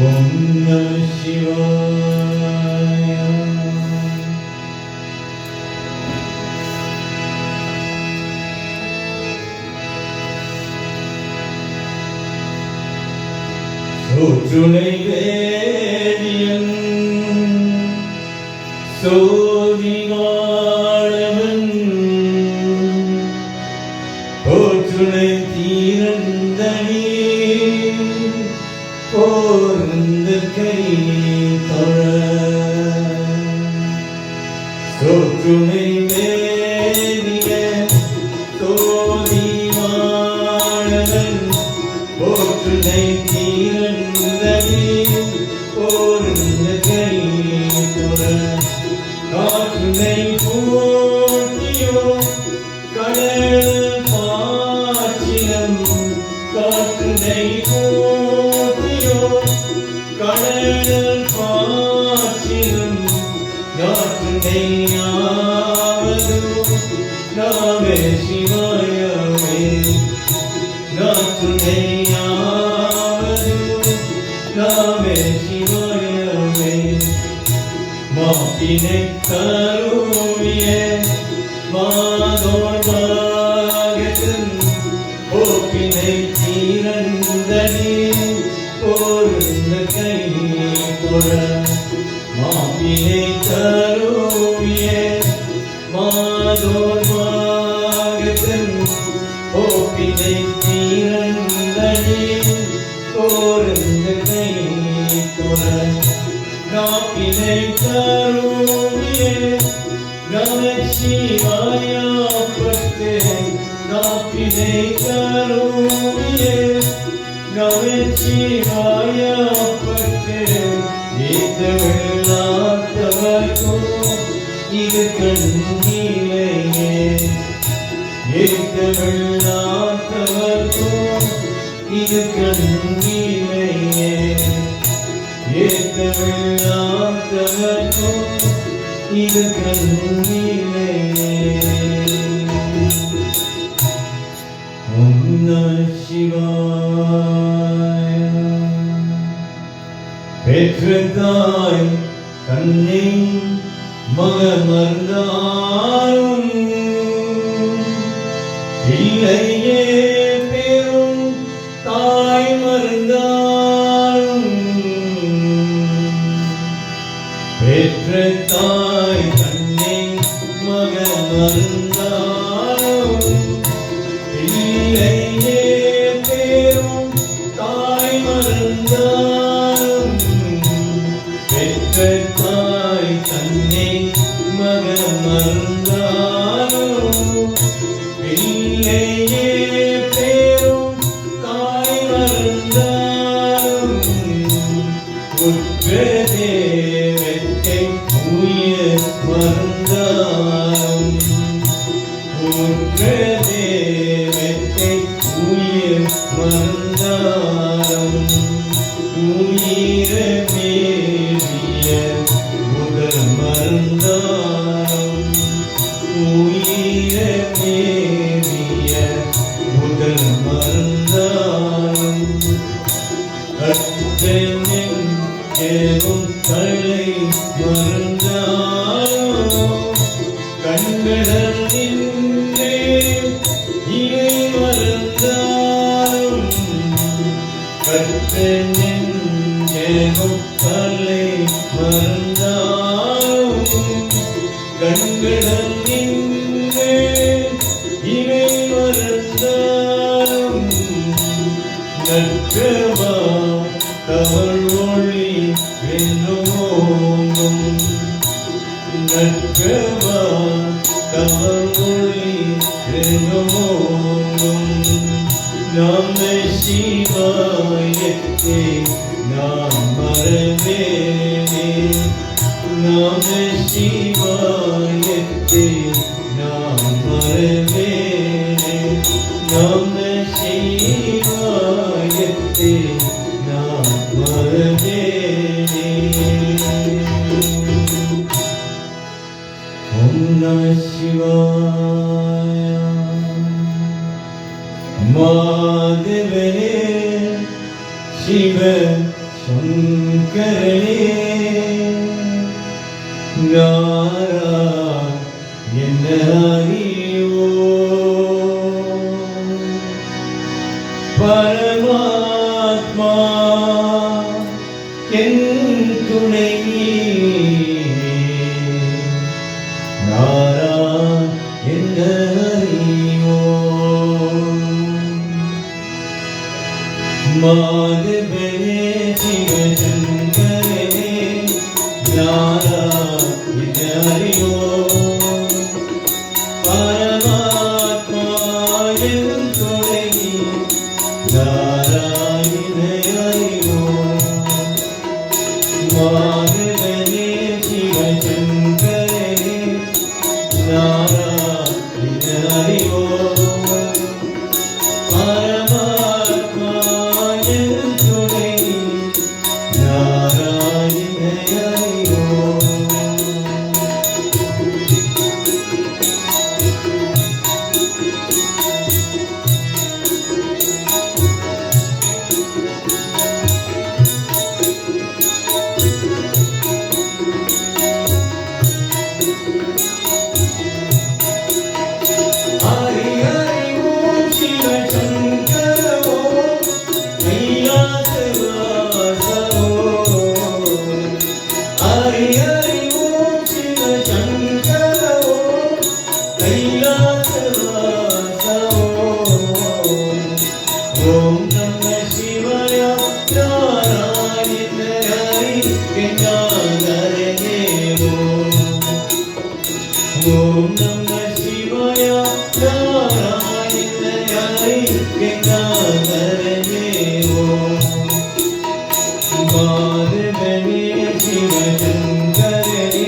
Om Namah Shivaya. Sotrunai Vediyan Sodivaalavan Sotrunai Thirandani Porந்து Kai Thora. Sotrunai Vediyan Sodivaalavan Sotrunai Thirandani Porந்து Kai Thora. Kaattunai Poottiyo Kadal Paachinam. Kaattunai Poottiyo Kadal Paachinam. Kaattunai Aavadu Name Shivaya Me. நாத்துணையாவது நாமே சிவாயவே மாப்பினை கருவிய மாதோர் பாகத்தின் போப்பினை தீரந்தடி போருந்த கை பொற மாப்பினை கருவிய மாதோர் பாகத்தின் போப்பினை தீரந்தடி போருந்த கை பொற நாப்பினை கருவிய நமச்சிவாயப்பட்டு நாப்பினை கருவிய நமச்சிவாயப்பட்டு ஏத்தமிழாத்தவர்க்கும் இது கண்ணீரையே ஏத்தமிழாத்தவர்க்கும் இது கண்ணீரையே ஏத்தமிழாத்தவர்க்கும் இது கண்ணீரையே ஓம் நம சிவாய பெற்ற தாய் கண்ணை மகமர்ந்தாரும் இல்லையே பெரும் தாய் மறந்தாரும் பெற்ற தாய் கண்ணை மகமர்ந்தாரும் இல்லையே பெரும் தாய் மறந்தாரும் பெற்ற தாய் தன்னை மகமர்ந்தாரும் இல்லையே பெரும் தாய் மறந்தாரும் உற்ற தேவத்தை உயிர் மறந்தாரும் உற்ற தேவத்தை உயிர் மறந்தாரும் உயிர மேவிய முதல் மறந்தாரும் உயிர மேவிய முதல் மறந்தாரும் அத்தனின் ஏதும் தலை மறந்தாரும் கண்களல் நின்றே இவை மறந்தாரும் கற்றனின் ஏதும் தலை மறந்தாரும் கண்களல் நின்றே இவை மறந்தாரும் நற்றவா தவள் ஒளி வென்றுமோங்கும் நற்றவா தவள் ஒளி வென்றுமோங்கும் நாம சிவாயத்தை நாம் மறவேனே நாம சிவாயத்தை நாம் மறவேனே நாம சிவாயத்தை நாம் மறவேனே ஓம் நம சிவாய மாதவனே சிவ சங்கரனே நாராயண ஹரியோ பரமாத்மா என் துணை நாராயண ஹரியோ மாதவனே சிவசங்கரனே நாராயண ஹரியோ பரமாத்மா என் துணை நாராயண ஹரியோ மாதவனே சிவசங்கரனே நாராயண ஹரியோ பரமாத்மா என் துணை நாராயண ஹரியோ गंगाधरने ओम माधवने शिवशंकरने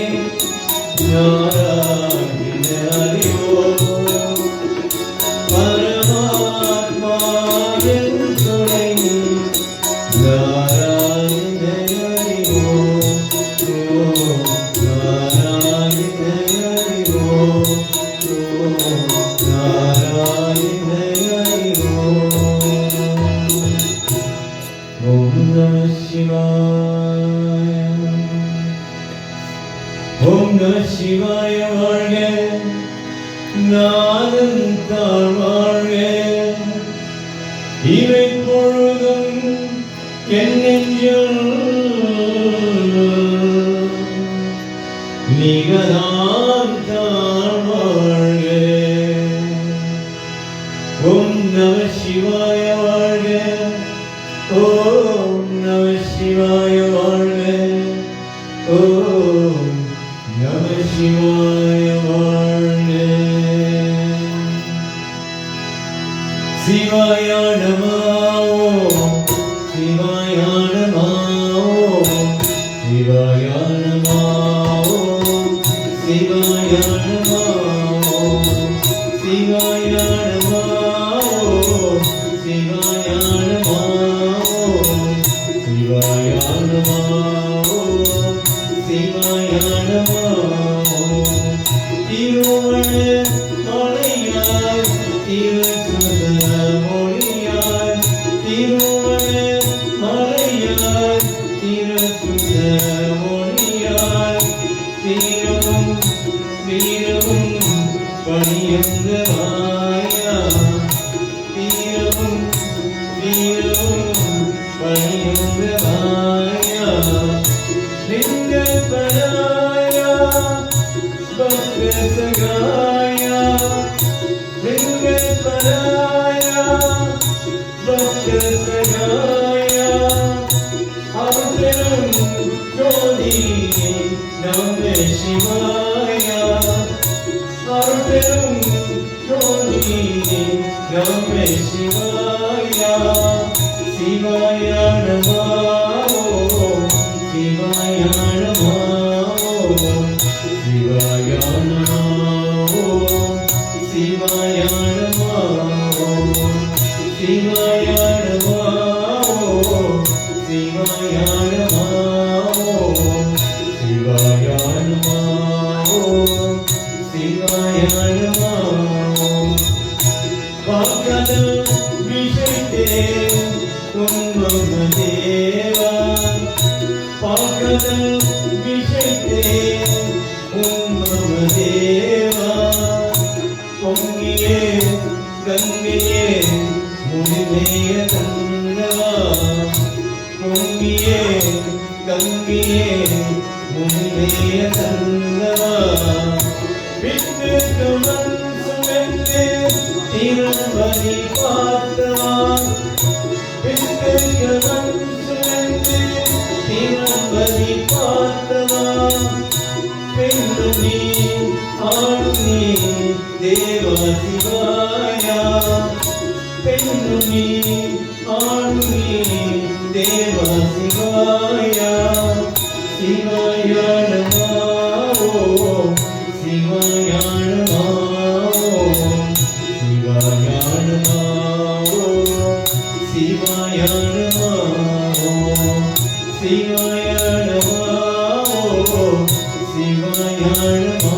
नारायण हरि ओम परमात्मा तुणे नारायण हरि ओम नारायण हरि ओम नारायण हरि ओम ओम नमः शिवाय ओम नमः शिवाय வாழ்க நாதன் தாழ் வாழ்க இவை பொழுதும் என் நெஞ்சில் நீங்கதான் தாழ் வாழ்க ஓம் நம சிவாய வாழ்க ஓம் நம சிவாய வாழ்க ஓம் நம சிவாய வாழ்க சிவாய நமோ சிவாய நமோ சிவாய நமோ சிவாய நமோ சிவாய நமோ சிவாய நமோ சிவாய நமோ சிவாய நமோ திருவண்ண மலையாய் திருசுத மொழியாய் திருவண்ண மலையாய் திருசுத மொழியாய் தீரவும் வீரவும் பணியந்த மாயா தீரவும் வீரவும் பணியந்த மாயா லிங்க பராயா பக்த சகாயா லிங்க பராயா பக்த சகாயா அவதரும் ஜோதி நம சிவாயா அவதரும் ஜோதி நம சிவாயா சிவாய நமோ சிவாய நமோ சிவாய நமோ சிவாய நமோ சிவாய நமோ சிவாய நமோ சிவாய நமோ சிவாய நமோ வாக்கத விஷயத்தே துன்பம் தேவா பாக்கத விஷயத்தே துன்பம் தேவா பொங்கியே கங்கையே முனிமேய கங்கவா பொங்கியே கங்கையே முனிமேய கங்கவா விட்டு கமன் சுமந்து திருமணி பார்த்தவா விட்டு கமன் சுமந்து திருமணி பார்த்தவா பெண்ணு நீ ஆணு நீ தேவா சிவாயா பெண்ணு நீ ஆணு நீ தேவா சிவாயா சிவாய நமோ சிவாய நமோ சிவாய நமோ சிவாய நமோ சிவாய நமோ சிவாய நமோ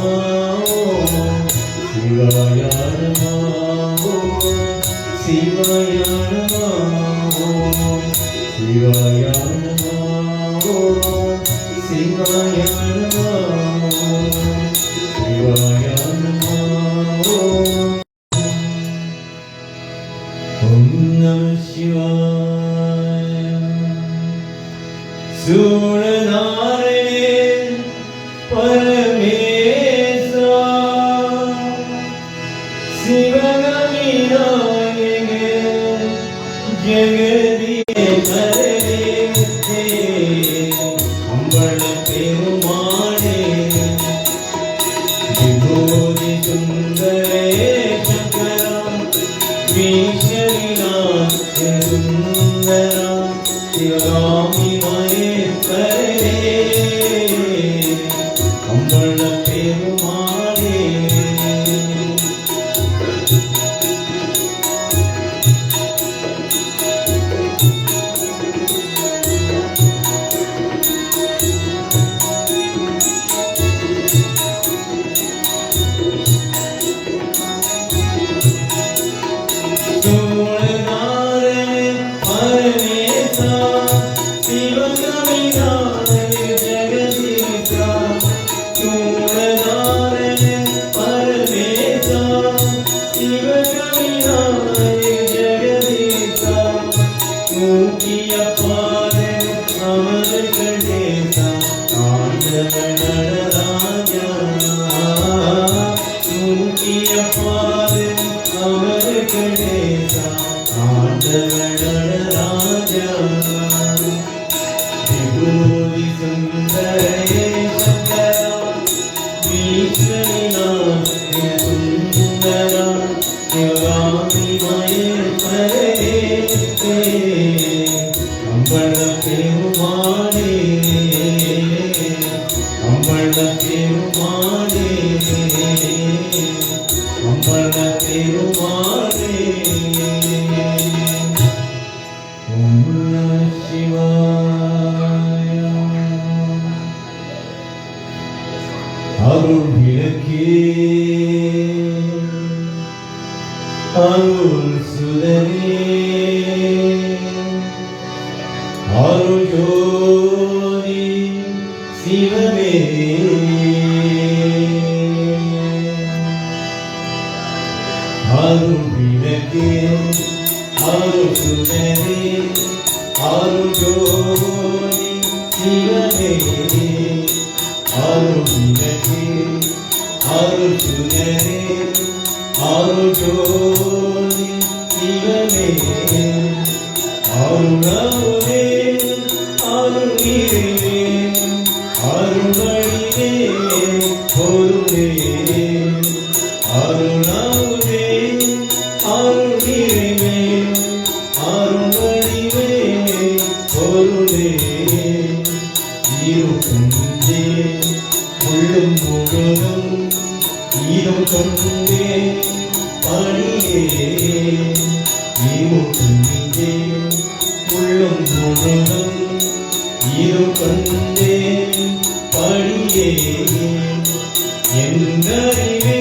சிவாய நமோ சிவாய நமோ சிவாய நமோ சிவாய நமோ சிவாய நமோ ஓம் நம சிவாய சூழநாரே பரமேசா சிவகாமி நாயக ஜெகதீஸ்வரரே அம்பள பெருமாளே விபூதி சுந்தரே சங்கரம் வீஷ ஈஸ்வரினான் சுந்தரா சிவகாமி மகேஸ்வரே அம்பள பெருமாளே அருள் விளக்கே அருள் சுடரே அருள் ஜோதி சிவமே அருள் விளக்கே அருள் சுடரே அருள் ஜோதி சிவமே அருள் விளக்கே அருள் சுடரே அருள் ஜோதி சிவமே அருளே அருள் நீரே அருள் வழியே பொருளே அருளே அருள் நீரே அருள் வழியே பொருளே இருக்கின்றே உள்ளும் முழுதும் ஈரம் கொண்டே பணியே இருக்கின்றே உள்ளும் முழுதும் ஈரம் கொண்டே பணியே என்னறிவே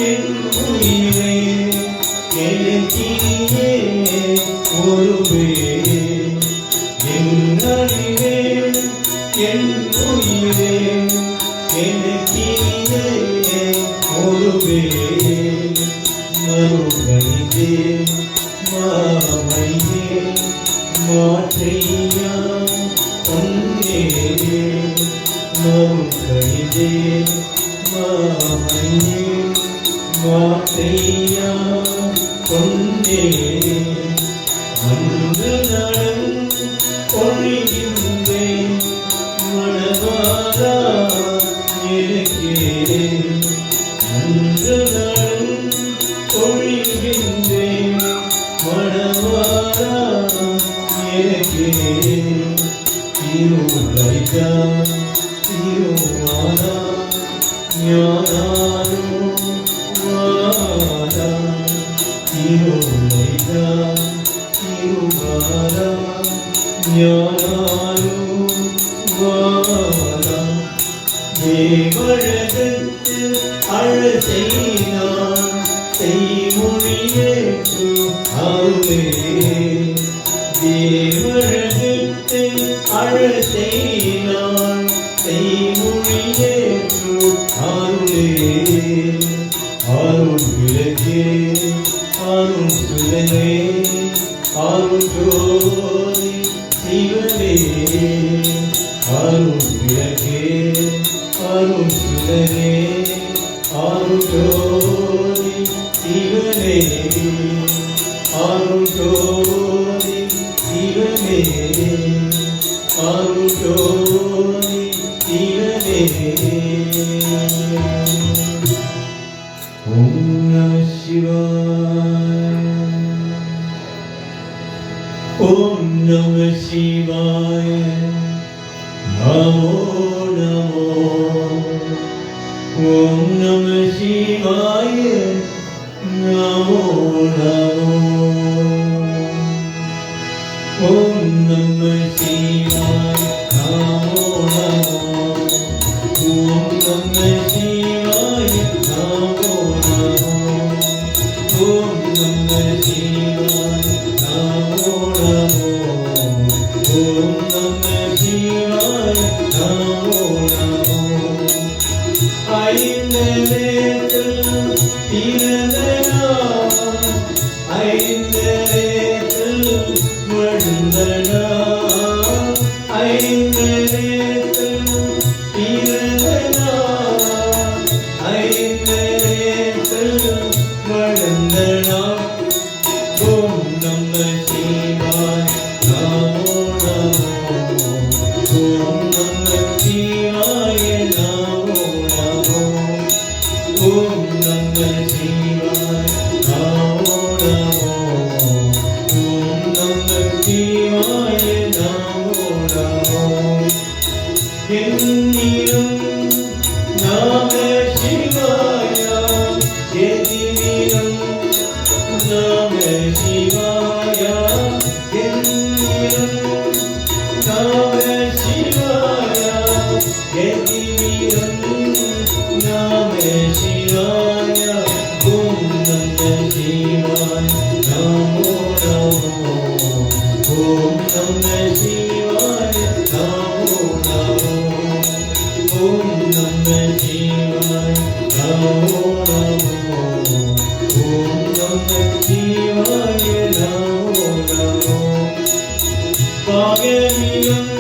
என் உயிரே எனக்கியே ஒருவே என்னறிவே என் உயிரே எனக்கியே ஒருவே மறுபடியே மாமையே மாற்றையா பொன்னே மறுபடியே மாமையே மாற்றையா பொன்னே அன்று நடம் பொழிகின்றேன் மனவாரா எனக்கே அன்று நடம் பொழிகின்றேன் மனவாரா எனக்கே திருளைதா திருவாரா ஞானானு வாரா திருளைதா திருவாரா ஞானானு வாரா தேவழகத்து அழசெய்தான் செய்மொழியேற்று அருளே தேவழகத்து அழசெய்தான் செய்மொழியேற்று அருளே அருள் விளக்கே அருள் சுடரே அருள் ஜோதி சிவமே அருள் விளக்கே அருள் சுடரே அருள் ஜோதி சிவமே அருள் ஜோதி சிவமே அருள் ஜோதி சிவமே ஓம் நம சிவாய ஓம் நம சிவாய நமோ நமோ ஓம் நம சிவாய நமோ நமோ ஓம் நம சிவாய நமோ நமோ ஓம் நம சிவாய நமோ நமோ ஓம் நம சிவாய நமோ நமோ ஓம் நம சிவாய நமோ நமோ ஐந்தரேத்தில் பிறந்த நாள் ஐந்தரேத்தில் வளர்ந்த நாள் ஐந்தரேத்தில் பிறந்த நாள் ஐந்தரேத்தில் வளர்ந்த நாள் ஓம் நம சிவாய நமோ நமோ ஓம் நம சிவாய நமோ நமோ ஓம் நம சிவாய நமோ நமோ ஓம் நம சிவாய நமோ நமோ என்னிலும் நம சிவாய எதிரிலும் நம சிவாய என்னிலும் நம சிவாய எதிரிலும் நம சிவாய ஓம் நம சிவாய நமோ நமோ ஓம் நம சிவாய நமோ நமோ ஓம் நம சிவாய நமோ நமோ ஓம் நம சிவாய நமோ நமோ பாகமியம்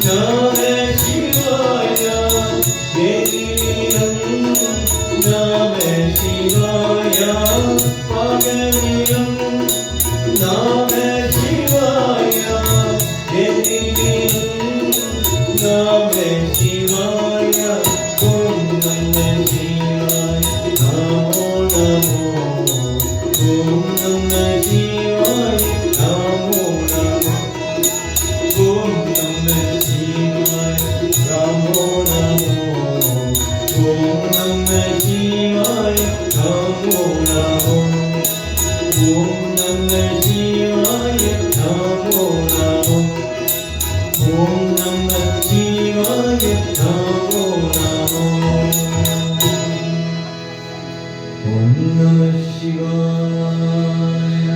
நம சிவாய எதிரிலும் நம சிவாய பாகமியம் நம சிவாய எதிரிலும் நம சிவாய ஓம் நம சிவாய நமோ நமோ ஓம் நம சிவாய நமோ நமோ ஓம் நம சிவாய நமோ நமோ ஓம் நம சிவாய நமோ நமோ ஓம் நம சிவாய நமோ நமோ ஓம் நம சிவாய நமோ நமோ ஓம் நம சிவாய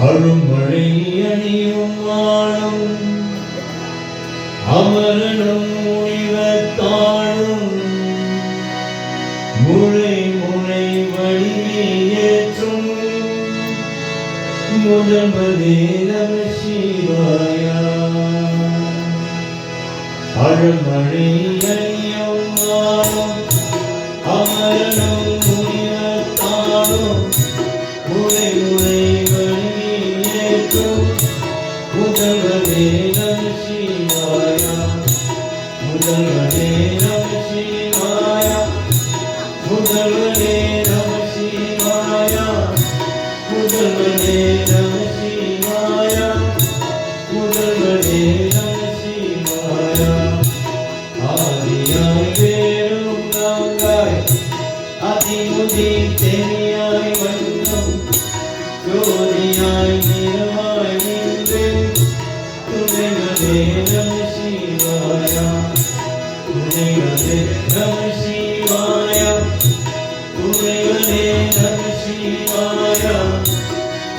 அருள்மழை அணியும் வாழும் அமரனும் முனிவத்தாழும் முறை முறை வழியேற்றும் முதல்வரே நம சிவாய அருள்மழை அணியும் வாழும் அமரனும் முனிவத்தாழும் முறை முறை வழியேற்றும் முதல்வரே நம சிவாய முதல்வரே நம சிவாய முதல்வரே நம சிவாய முதல்வரே நம சிவாய முதல்வரே நம சிவாய ஆதியாய் வேறும் நாங்காய் அதிமுதி தெரியாய் வண்ணம் ஜோதியாய் நிறமாய் நின்று துணைவரே நம சிவாய துணைவரே நம சிவாய துணைவரே நம சிவாய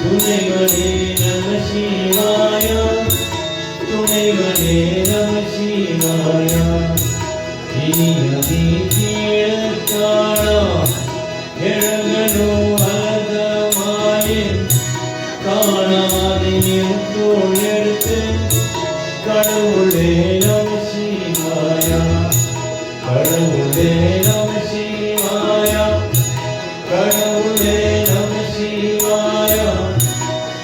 துணைவரே நம சிவாய துணைவரே நம சிவாய இனியதி கீழக்கானா எழுகனோ அலகமாயின் காணாதின் தோள் எடுத்து கடவுளே நம சிவாய கடவுளே நம சிவாய கடவுளே நம சிவாய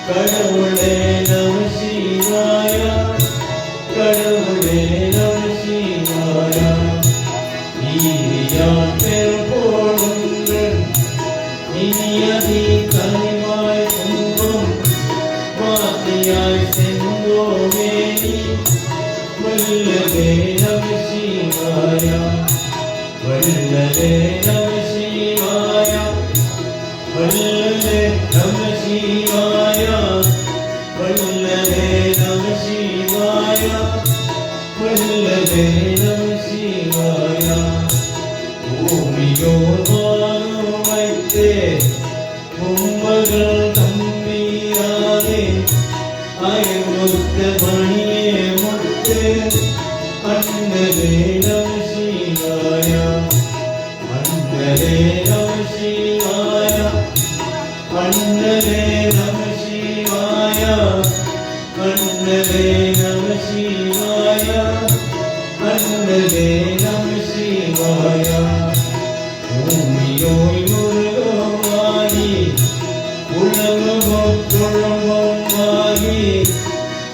கடவுளே நம சிவாய கடவுளே நம சிவாய ஈரியான் பெரும்போடுங்கள் இனியதி கனிவாய் துன்பம் வல்லலே நம சிவாய வல்லலே நம சிவாய வல்லலே நம சிவாய வல்லலே நம சிவாய பூமியோர் வானம் வைத்தே உம்மகள் தம்பியாரே அயமுத்த மணியே முத்து அண்ணலே நம சிவாய அண்ணலே நம சிவாய அண்ணலே நம சிவாய அண்ணலே நம சிவாய அண்ணலே நம சிவாய பூமியோய் முருகமாகி உலகமும் குழம்பமாகி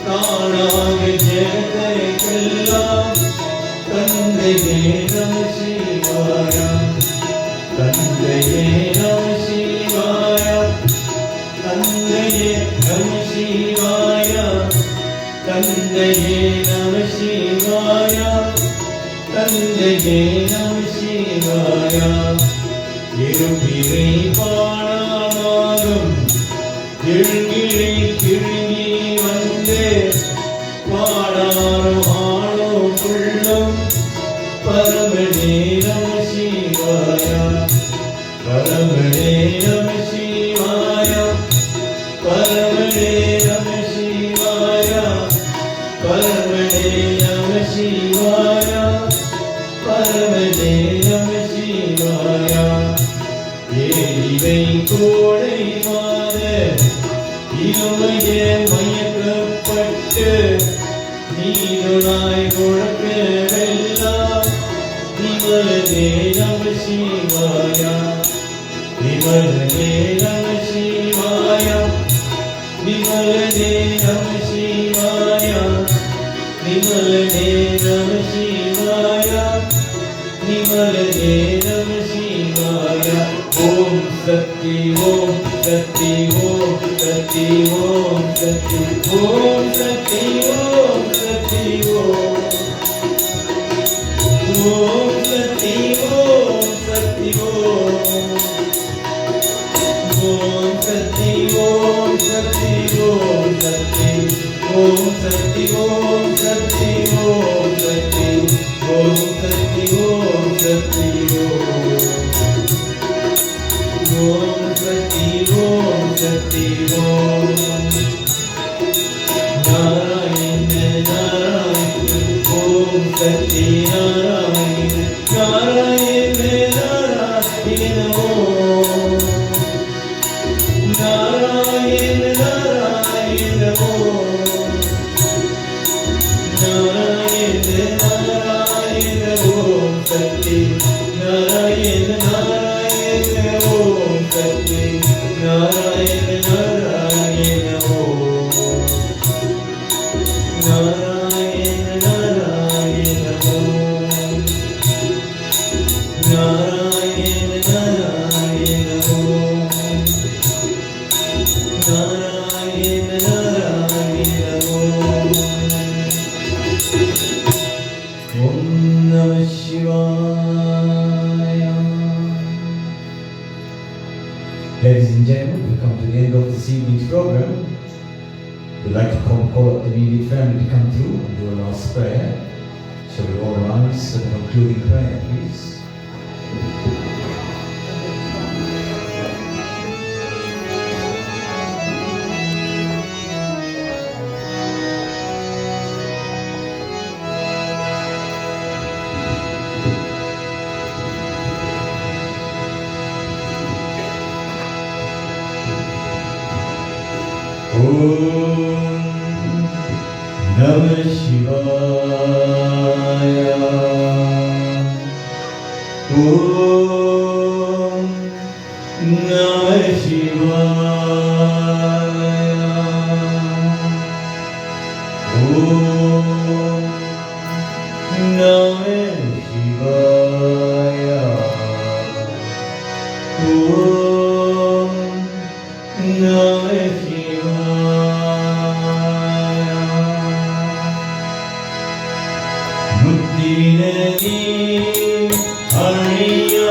தானாக ஜெகத்தைக்கெல்லாம் தந்தையே நம சிவாய தந்தையே நம சிவாய தந்தையே நம சிவாய தந்தையே நம சிவாய தந்தையே நம சிவாய இருபிறை பாடாமாகும் எழுகிழை கிழங்கி வந்தே பாடாரும் ஆணோ புள்ளும் பரமனே நம சிவாய பரமனே நம சிவாய பரமனே நம சிவாய பரமனே நம சிவாய பரமனே நம சிவாய ஏரிவை கோடை மாத இளமையே மயக்கப்பட்டு நீருளாய் முழக்க வெல்லாம் விமலனே நம சிவாய விமலனே நம சிவாய விமலனே நம சிவாய விமலனே நம சிவாய விமலனே நம சிவாய ஓம் சக்தி ஓம் சக்தி ஓம் சக்தி ஓம் சக்தி ஓம் சக்தி ஓம் சக்தி ஓம் ஓம் சக்தி ஓம் சக்தி ஓம் ஓம் சக்தி ஓம் சக்தி ஓம் சக்தி ஓம் சக்தி ஓம் சக்தி ஓம் சக்தி ஓம் சக்தி ஓம் சக்தி ஓம் சக்தி ஓம் சக்தி ஓம் நாராயண நாராயண ஓம் சக்தி நாராயண நாராயண நாராயண ஓம் நாராயண நாராயண ஓம் நாராயண நாராயண ஓம் சக்தி நாராயண நாராயண ஓம் சக்தி நாராயண நாராயண ஓம் நாராயண நாராயண ஓம் நாராயண நாராயண ஓம் நாராயண நாராயண ஓம் ஓம் நம சிவாய. Ladies and gentlemen, we come to the end of this evening's program. We'd like to call up the immediate family to come through and do a last prayer. Shall we all rise for the concluding prayer, please? Namah Shivaya. Om Namah Shivaya. Om Namah Shivaya. Om Namah Shivaya. Mutti Nadi Ariya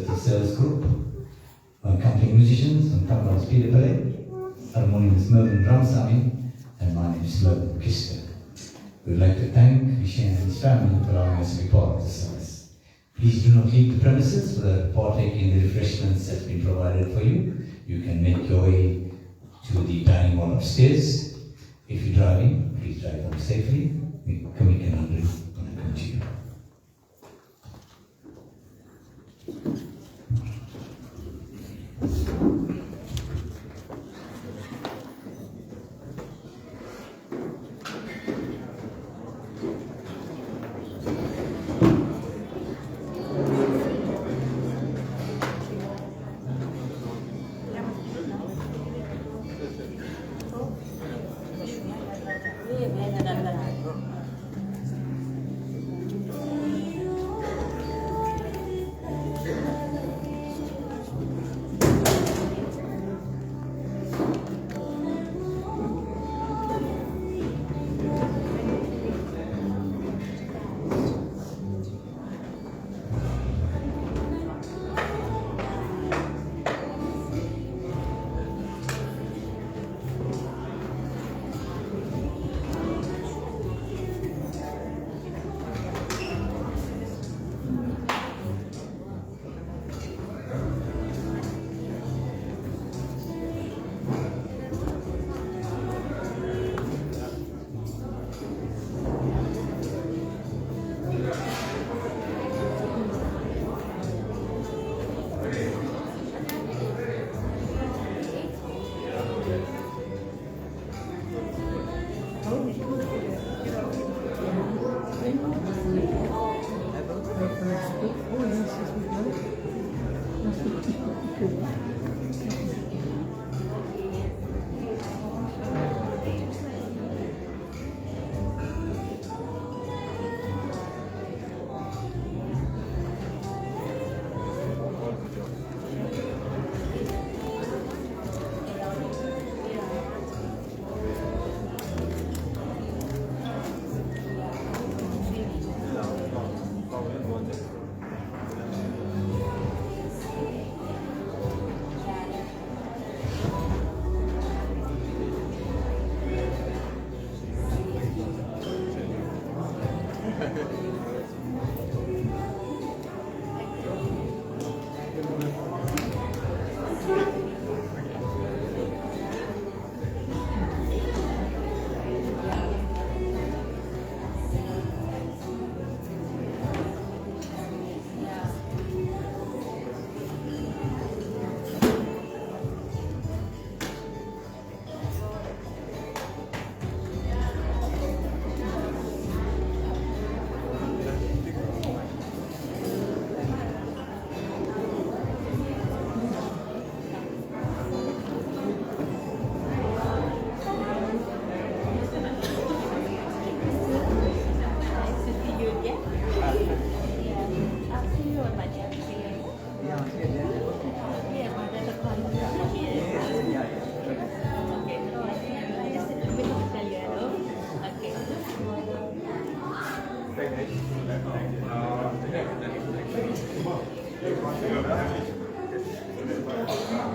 with the sales group, accompanying musicians on tablas Peter Pillay, harmonium is Mervyn Ramsamy, and my name is Mervyn Kishka. We would like to thank Vishen and his family for allowing us to be part of the service. Please do not leave the premises without partaking in the refreshments that's been provided for you. You can make your way to the dining hall upstairs. If you're driving, please drive home safely. We can under when I come to you. Thank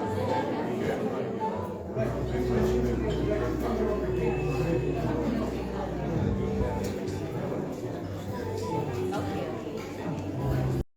you.